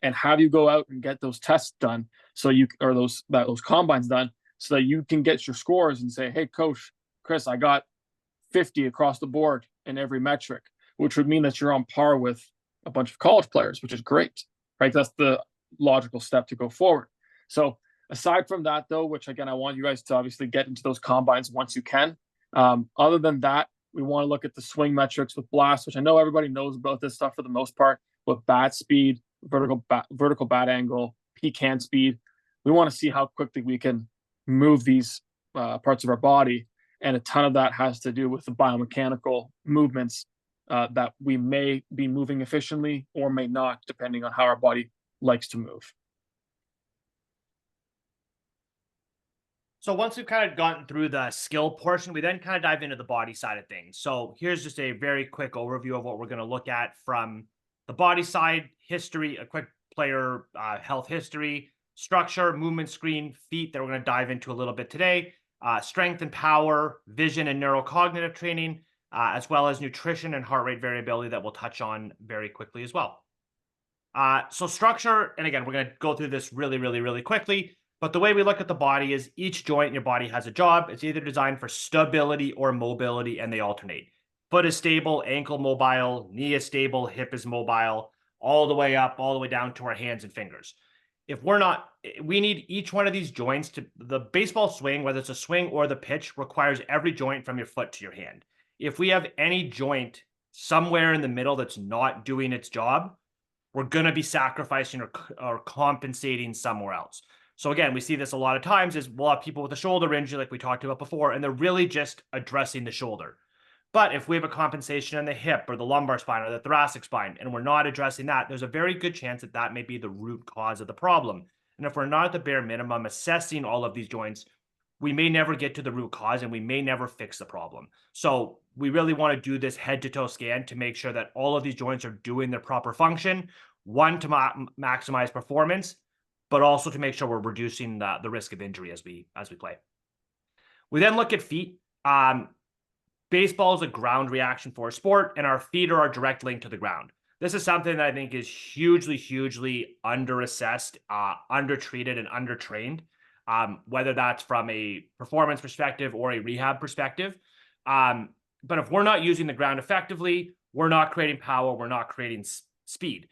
and have you go out and get those tests done so you or those combines done so that you can get your scores and say, hey, Coach Chris, I got 50 across the board in every metric, which would mean that you're on par with a bunch of college players, which is great, right? That's the logical step to go forward. So aside from that, though, which again, I want you guys to obviously get into those combines once you can. Other than that, we want to look at the swing metrics with blast, which I know everybody knows about this stuff for the most part, with bat speed, vertical bat angle, peak hand speed. We want to see how quickly we can move these parts of our body. And a ton of that has to do with the biomechanical movements that we may be moving efficiently or may not, depending on how our body likes to move. So once we've kind of gotten through the skill portion, we then kind of dive into the body side of things. So here's just a very quick overview of what we're going to look at from the body side: history, a quick player health history, structure, movement screen, feet that we're going to dive into a little bit today, strength and power, vision and neurocognitive training, as well as nutrition and heart rate variability that we'll touch on very quickly as well. So structure, and again, we're going to go through this really quickly. But the way we look at the body is each joint in your body has a job. It's either designed for stability or mobility, and they alternate. Foot is stable, ankle mobile, knee is stable, hip is mobile, all the way up, all the way down to our hands and fingers. If we're not, we need each one of these joints to, the baseball swing, whether it's a swing or the pitch, requires every joint from your foot to your hand. If we have any joint somewhere in the middle that's not doing its job, we're going to be sacrificing or compensating somewhere else. So again, we see this a lot of times is we'll have people with a shoulder injury like we talked about before, and they're really just addressing the shoulder. But if we have a compensation in the hip or the lumbar spine or the thoracic spine, and we're not addressing that, there's a very good chance that that may be the root cause of the problem. And if we're not at the bare minimum assessing all of these joints, we may never get to the root cause and we may never fix the problem. So we really want to do this head-to-toe scan to make sure that all of these joints are doing their proper function, one, to maximize performance, but also to make sure we're reducing the risk of injury as we play. We then look at feet. Baseball is a ground reaction for a sport, and our feet are our direct link to the ground. This is something that I think is hugely under-assessed, undertreated, and undertrained, whether that's from a performance perspective or a rehab perspective. But if we're not using the ground effectively, we're not creating power, we're not creating speed.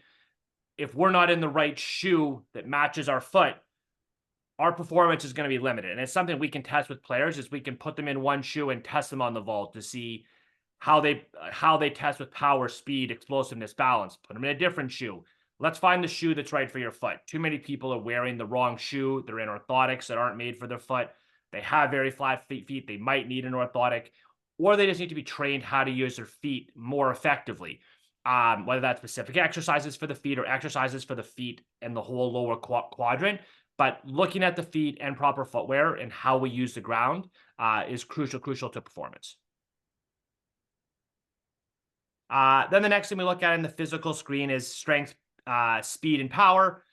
If we're not in the right shoe that matches our foot, our performance is going to be limited. And it's something we can test with players is we can put them in one shoe and test them on the vault to see how they test with power, speed, explosiveness, balance. Put them in a different shoe. Let's find the shoe that's right for your foot. Too many people are wearing the wrong shoe. They're in orthotics that aren't made for their foot. They have very flat feet. They might need an orthotic, or they just need to be trained how to use their feet more effectively. Whether that's specific exercises for the feet or exercises for the feet and the whole lower quadrant. But looking at the feet and proper footwear and how we use the ground is crucial to performance. Then the next thing we look at in the physical screen is strength, speed, and power.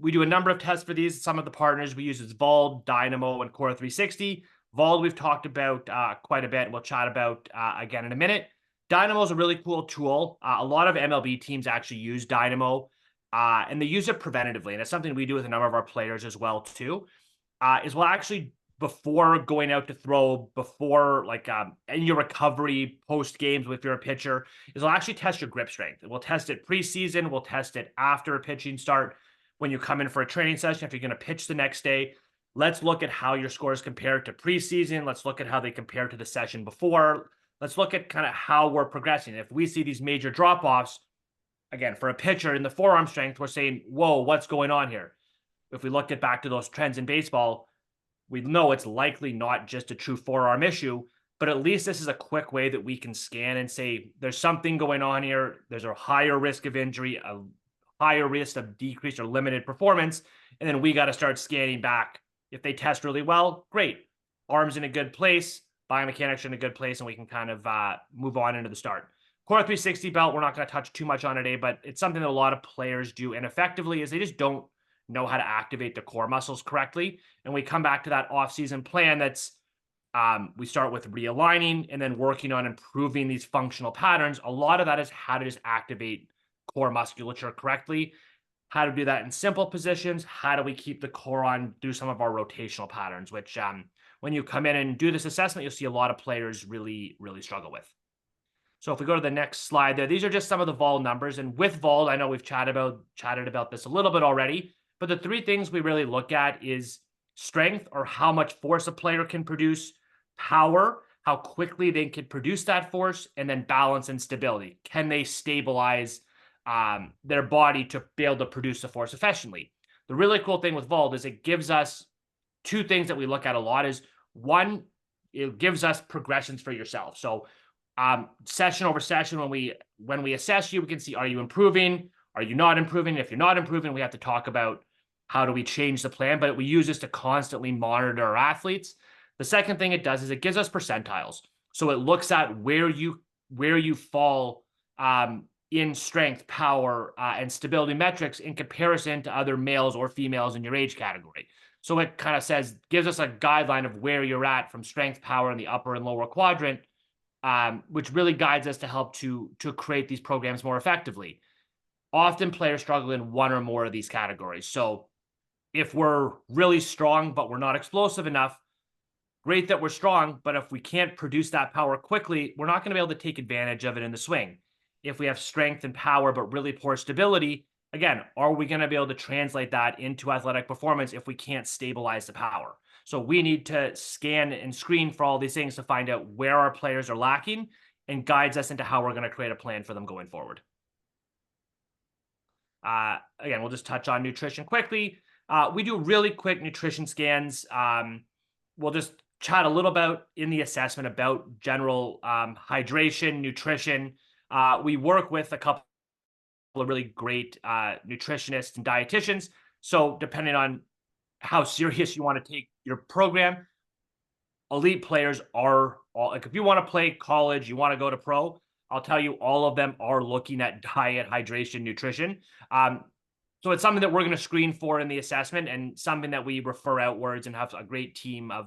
We do a number of tests for these. Some of the partners we use is Vauld, Dynamo, and Core 360. Vauld we've talked about quite a bit. We'll chat about again in a minute. Dynamo is a really cool tool. A lot of MLB teams actually use Dynamo, and they use it preventatively. And it's something we do with a number of our players as well too. Is we'll actually, before going out to throw, before like in your recovery post games if you're a pitcher, is we'll actually test your grip strength. We'll test it preseason. We'll test it after a pitching start. When you come in for a training session, if you're going to pitch the next day, let's look at how your scores compare to preseason. Let's look at how they compare to the session before. Let's look at kind of how we're progressing. If we see these major drop-offs, again, for a pitcher in the forearm strength, we're saying, whoa, what's going on here? If we look at back to those trends in baseball, we know it's likely not just a true forearm issue, but at least this is a quick way that we can scan and say, there's something going on here. There's a higher risk of injury, a higher risk of decreased or limited performance. And then we got to start scanning back. If they test really well, great. Arm's in a good place, biomechanics are in a good place, and we can kind of move on into the start. Core 360 belt, we're not going to touch too much on today, but it's something that a lot of players do ineffectively is they just don't know how to activate the core muscles correctly. And we come back to that off-season plan that's we start with realigning and then working on improving these functional patterns. A lot of that is how to just activate core musculature correctly, how to do that in simple positions, how do we keep the core on through some of our rotational patterns, which when you come in and do this assessment, you'll see a lot of players really, really struggle with. So if we go to the next slide there, these are just some of the vol numbers. And with vol, I know we've chatted about this a little bit already, but the three things we really look at is strength, or how much force a player can produce, power, how quickly they can produce that force, and then balance and stability. Can they stabilize their body to be able to produce the force efficiently? The really cool thing with Vault is it gives us two things that we look at a lot. Is one, it gives us progressions for yourself. So session over session, when we assess you, we can see, are you improving? Are you not improving? If you're not improving, we have to talk about how do we change the plan, but we use this to constantly monitor our athletes. The second thing it does is it gives us percentiles. So it looks at where you fall in strength, power, and stability metrics in comparison to other males or females in your age category. So it kind of gives us a guideline of where you're at from strength, power in the upper and lower quadrant, which really guides us to help to create these programs more effectively. Often players struggle in one or more of these categories. So if we're really strong, but we're not explosive enough, great that we're strong, but if we can't produce that power quickly, we're not going to be able to take advantage of it in the swing. If we have strength and power, but really poor stability, again, are we going to be able to translate that into athletic performance if we can't stabilize the power? So we need to scan and screen for all these things to find out where our players are lacking, and guides us into how we're going to create a plan for them going forward. Again, we'll just touch on nutrition quickly. We do really quick nutrition scans. We'll just chat a little about in the assessment about general hydration, nutrition. We work with a couple of really great nutritionists and dietitians. So depending on how serious you want to take your program, elite players are all, like, if you want to play college, you want to go to pro, I'll tell you, all of them are looking at diet, hydration, nutrition. So it's something that we're going to screen for in the assessment, and something that we refer outwards and have a great team of,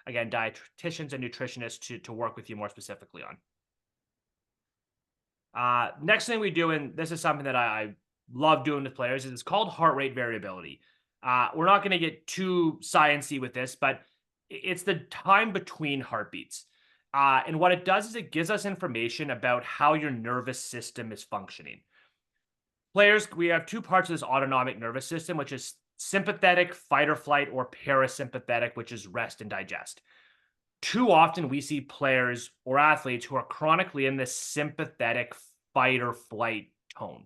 again, dietitians and nutritionists to work with you more specifically on. Next thing we do, and this is something that I love doing with players, is it's called heart rate variability. We're not going to get too sciencey with this, but it's the time between heartbeats. And what it does is it gives us information about how your nervous system is functioning. Players, we have two parts of this autonomic nervous system, which is sympathetic, fight or flight, or parasympathetic, which is rest and digest. Too often we see players or athletes who are chronically in this sympathetic fight or flight tone.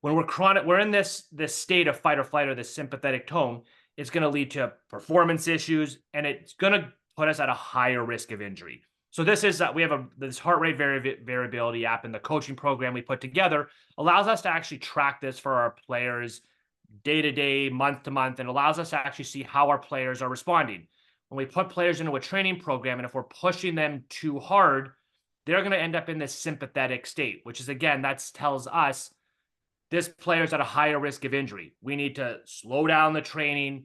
When we're in this state of fight or flight, or this sympathetic tone, it's going to lead to performance issues, and it's going to put us at a higher risk of injury. So this is we have this heart rate variability app in the coaching program we put together, allows us to actually track this for our players day to day, month to month, and allows us to actually see how our players are responding. When we put players into a training program, and if we're pushing them too hard, they're going to end up in this sympathetic state, which is, again, that tells us this player's at a higher risk of injury. We need to slow down the training.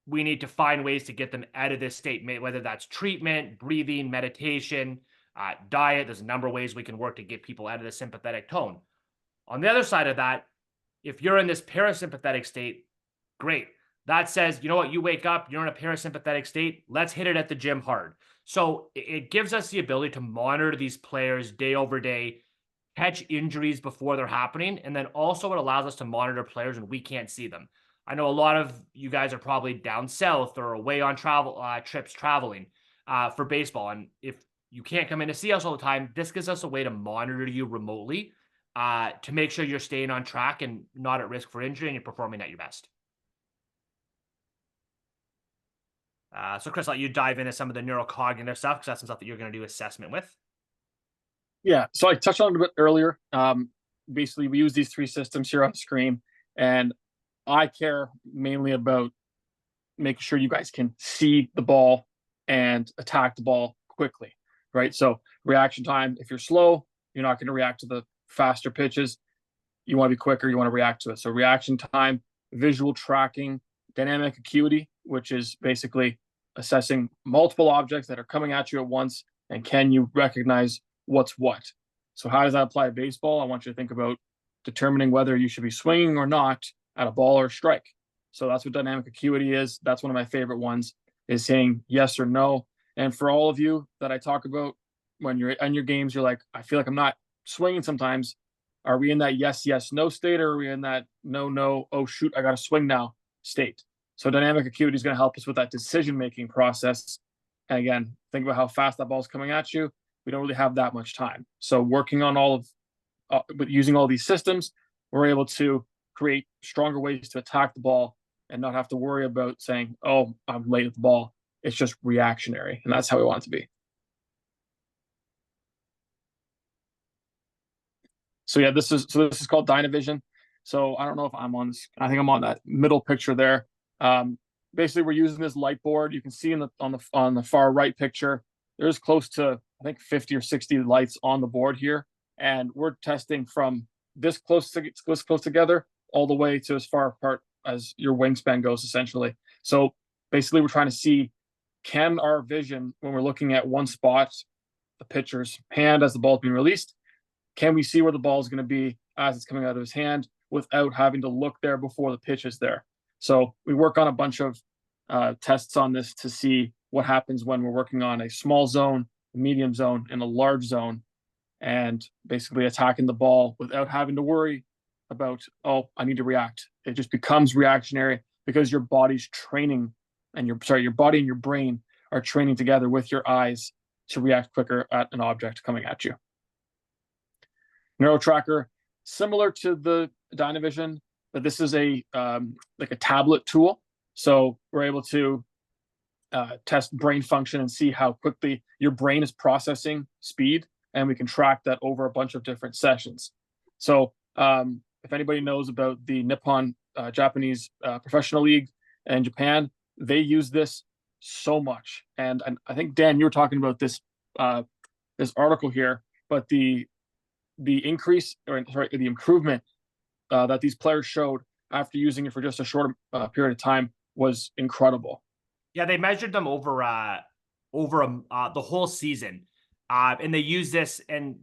We need to find ways to get them out of this state, whether that's treatment, breathing, meditation, diet. There's a number of ways we can work to get people out of the sympathetic tone. On the other side of that, if you're in this parasympathetic state, great. That says, you know what, you wake up, you're in a parasympathetic state, let's hit it at the gym hard. So it gives us the ability to monitor these players day over day, catch injuries before they're happening, and then also it allows us to monitor players when we can't see them. I know a lot of you guys are probably down south or away on trips traveling for baseball. And if you can't come in to see us all the time, this gives us a way to monitor you remotely to make sure you're staying on track and not at risk for injury, and you're performing at your best. So Chris, I'll let you dive into some of the neurocognitive stuff because that's some stuff that you're going to do assessment with. Yeah, so I touched on it a bit earlier. Basically, we use these three systems here on the screen, and I care mainly about making sure you guys can see the ball and attack the ball quickly, right? So reaction time, if you're slow, you're not going to react to the faster pitches. You want to be quicker, you want to react to it. So reaction time, visual tracking, dynamic acuity, which is basically assessing multiple objects that are coming at you at once, and can you recognize what's what? So how does that apply to baseball? I want you to think about determining whether you should be swinging or not at a ball or strike. So that's what dynamic acuity is. That's one of my favorite ones, is saying yes or no. And for all of you that I talk about, when you're in your games, you're like, I feel like I'm not swinging sometimes. Are we in that yes, yes, no state, or are we in that no, no, oh shoot, I got to swing now state? So dynamic acuity is going to help us with that decision-making process. And again, think about how fast that ball is coming at you. We don't really have that much time. So working on all of, but using all these systems, we're able to create stronger ways to attack the ball and not have to worry about saying, oh, I'm late at the ball. It's just reactionary. And that's how we want it to be. So yeah, this is called Dynavision. So I don't know if I'm on this. I think I'm on that middle picture there. Basically, we're using this light board. You can see on the far right picture, there's close to, I think, 50 or 60 lights on the board here, and we're testing from this close together all the way to as far apart as your wingspan goes, essentially. So basically, we're trying to see, can our vision, when we're looking at one spot, the pitcher's hand as the ball is being released, can we see where the ball is going to be as it's coming out of his hand without having to look there before the pitch is there? So we work on a bunch of tests on this to see what happens when we're working on a small zone, a medium zone, and a large zone, and basically attacking the ball without having to worry about, oh, I need to react. It just becomes reactionary because your body's training, and your body and your brain are training together with your eyes to react quicker at an object coming at you. NeuroTracker, similar to the Dynavision, but this is a like a tablet tool. So we're able to test brain function and see how quickly your brain is processing speed, and we can track that over a bunch of different sessions. So if anybody knows about the Nippon Japanese Professional League in Japan, they use this so much. And I think, Dan, you were talking about this this article here, but the increase, or sorry, the improvement that these players showed after using it for just a short period of time was incredible. Yeah, they measured them over the whole season, and they use this. And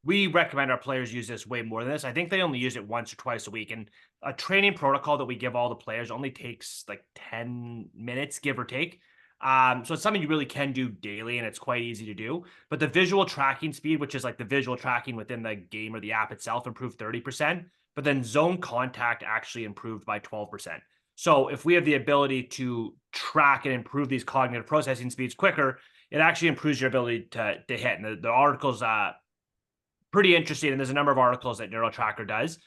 we recommend our players use this way more than this. I think they only use it once or twice a week, and a training protocol that we give all the players only takes like 10 minutes, give or take. So it's something you really can do daily, and it's quite easy to do. But the visual tracking speed, which is like the visual tracking within the game or the app itself, improved 30%. But then zone contact actually improved by 12%. So if we have the ability to track and improve these cognitive processing speeds quicker, it actually improves your ability to hit. And the article's pretty interesting. And there's a number of articles that NeuroTracker does,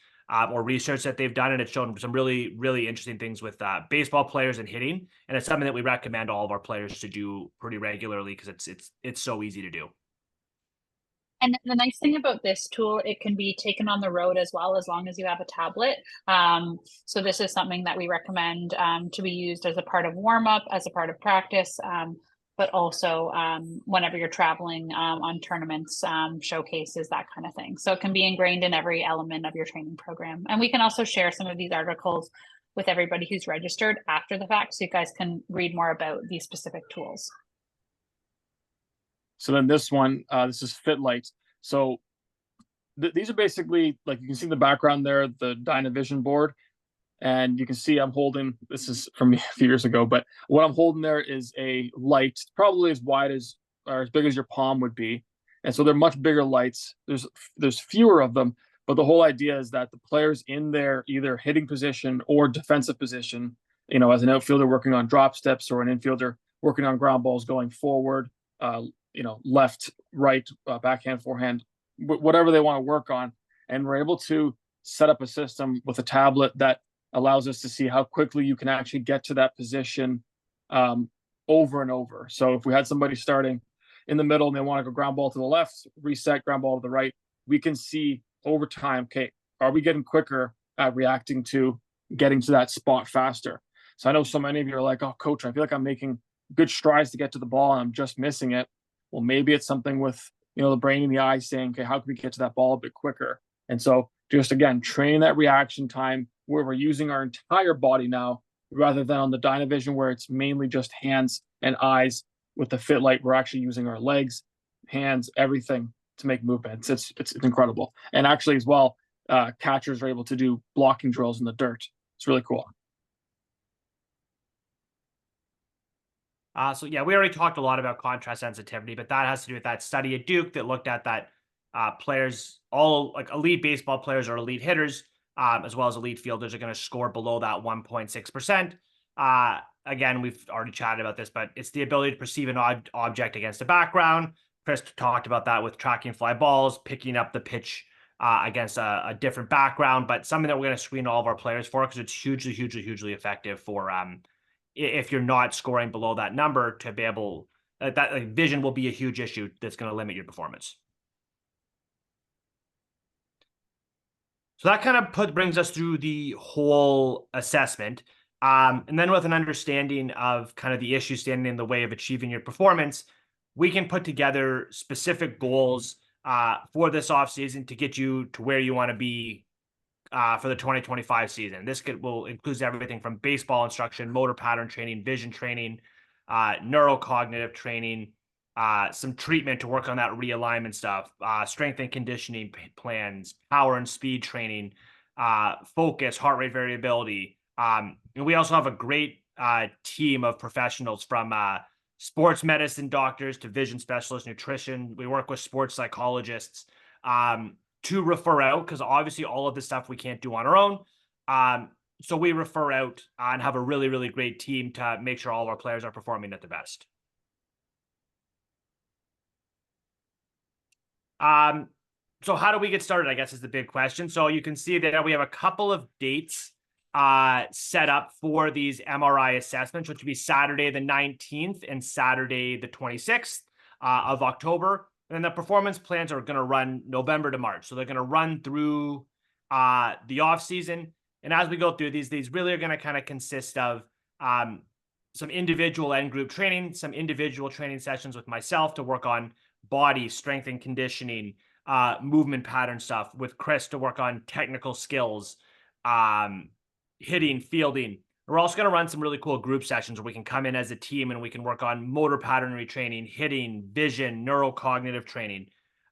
or research that they've done, and it's shown some really, really interesting things with baseball players and hitting. And it's something that we recommend all of our players to do pretty regularly because it's so easy to do. And the nice thing about this tool, it can be taken on the road as well, as long as you have a tablet. So this is something that we recommend to be used as a part of warm up, as a part of practice, but also whenever you're traveling on tournaments, showcases, that kind of thing. So it can be ingrained in every element of your training program. And we can also share some of these articles with everybody who's registered after the fact, so you guys can read more about these specific tools. So then this one, this is FitLight. So these are basically, like, you can see in the background there, the Dynavision board, and you can see I'm holding, this is from me a few years ago, but what I'm holding there is a light, probably as wide as, or as big as your palm would be. And so they're much bigger lights. There's fewer of them, but the whole idea is that the players in their either hitting position or defensive position, as an outfielder working on drop steps, or an infielder working on ground balls going forward, left, right, backhand, forehand, whatever they want to work on. And we're able to set up a system with a tablet that allows us to see how quickly you can actually get to that position over and over. So if we had somebody starting in the middle and they want to go ground ball to the left, reset, ground ball to the right, we can see over time, okay, are we getting quicker at reacting to getting to that spot faster? So I know so many of you are like, oh, coach, I feel like I'm making good strides to get to the ball and I'm just missing it. Well, maybe it's something with, the brain and the eye saying, okay, how can we get to that ball a bit quicker? And so just, again, training that reaction time where we're using our entire body now, rather than on the Dynavision where it's mainly just hands and eyes. With the Fit Light, we're actually using our legs, hands, everything to make movements. It's incredible. And actually as well, catchers are able to do blocking drills in the dirt. It's really cool. So yeah, we already talked a lot about contrast sensitivity, but that has to do with that study at Duke that looked at that players, all like elite baseball players or elite hitters, as well as elite fielders, are going to score below that 1.6%. Again, we've already chatted about this, but it's the ability to perceive an object against a background. Chris talked about that with tracking fly balls, picking up the pitch against a different background, but something that we're going to screen all of our players for because it's hugely, hugely, hugely effective for if you're not scoring below that number to be able, vision will be a huge issue that's going to limit your performance. So that kind of brings us through the whole assessment. And then with an understanding of kind of the issues standing in the way of achieving your performance, we can put together specific goals for this offseason to get you to where you want to be for the 2025 season. This will include everything from baseball instruction, motor pattern training, vision training, neurocognitive training, some treatment to work on that realignment stuff, strength and conditioning plans, power and speed training, focus, heart rate variability. And we also have a great team of professionals from sports medicine doctors to vision specialists, nutrition. We work with sports psychologists to refer out because obviously all of this stuff we can't do on our own. So we refer out and have a really, really great team to make sure all of our players are performing at the best. So how do we get started, I guess, is the big question. So you can see that we have a couple of dates set up for these MRI assessments, which would be Saturday the 19th and Saturday the 26th of October. And the performance plans are going to run November to March. So they're going to run through the off season. And as we go through these really are going to kind of consist of some individual and group training, some individual training sessions with myself to work on body strength and conditioning, movement pattern stuff with Chris to work on technical skills, hitting, fielding. We're also going to run some really cool group sessions where we can come in as a team and we can work on motor pattern retraining, hitting, vision, neurocognitive training,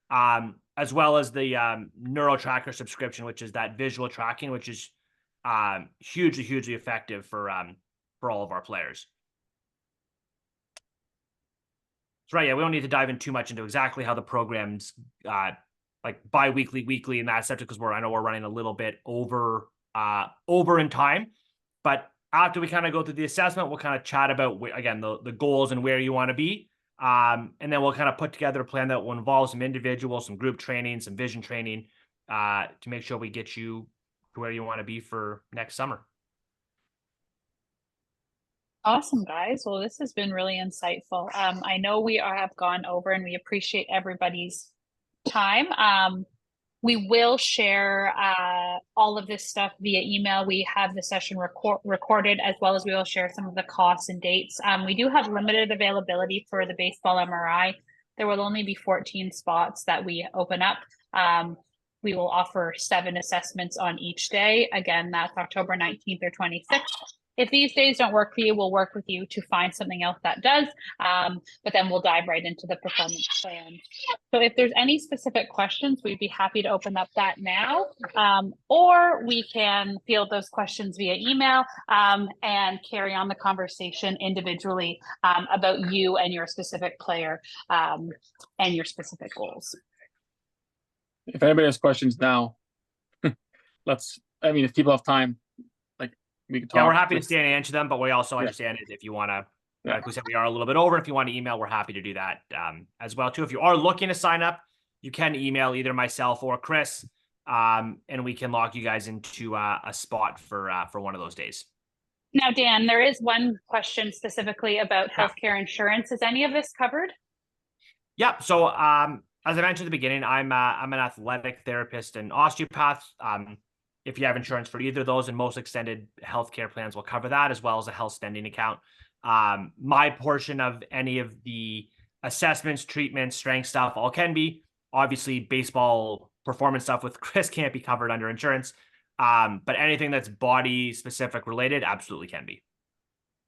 as well as the Neuro Tracker subscription, which is that visual tracking, which is hugely, hugely effective for all of our players. So right, yeah, we don't need to dive in too much into exactly how the program's like bi-weekly, weekly, and that stuff because I know we're running a little bit over in time. But after we kind of go through the assessment, we'll kind of chat about, again, the goals and where you want to be. And then we'll kind of put together a plan that will involve some individual, some group training, some vision training to make sure we get you to where you want to be for next summer. Awesome, guys. Well, this has been really insightful. I know we have gone over and we appreciate everybody's time. We will share all of this stuff via email. We have the session recorded, as well as we will share some of the costs and dates. We do have limited availability for the baseball MRI. There will only be 14 spots that we open up. We will offer 7 assessments on each day. Again, that's October 19th or 26th. If these days don't work for you, we'll work with you to find something else that does. But then we'll dive right into the performance plan. So if there's any specific questions, we'd be happy to open up that now. Or we can field those questions via email and carry on the conversation individually about you and your specific player and your specific goals. If anybody has questions now, if people have time, we can talk. Yeah, we're happy to stay and answer them, but we also understand if you want to, like we said, we are a little bit over. If you want to email, we're happy to do that as well too. If you are looking to sign up, you can email either myself or Chris, and we can lock you guys into a spot for one of those days. Now, Dan, there is one question specifically about healthcare insurance. Is any of this covered? Yeah. So, as I mentioned at the beginning, I'm an athletic therapist and osteopath. If you have insurance for either of those, and most extended healthcare plans will cover that, as well as a health spending account. My portion of any of the assessments, treatments, strength stuff, all can be. Obviously, baseball performance stuff with Chris can't be covered under insurance. But anything that's body specific related absolutely can be.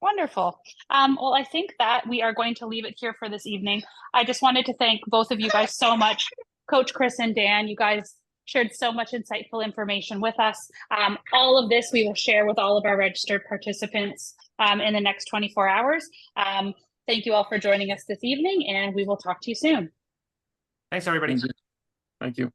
Wonderful. Well, I think that we are going to leave it here for this evening. I just wanted to thank both of you guys so much. Coach Chris and Dan, you guys shared so much insightful information with us. All of this we will share with all of our registered participants in the next 24 hours. Thank you all for joining us this evening, and we will talk to you soon. Thanks, everybody. Thank you.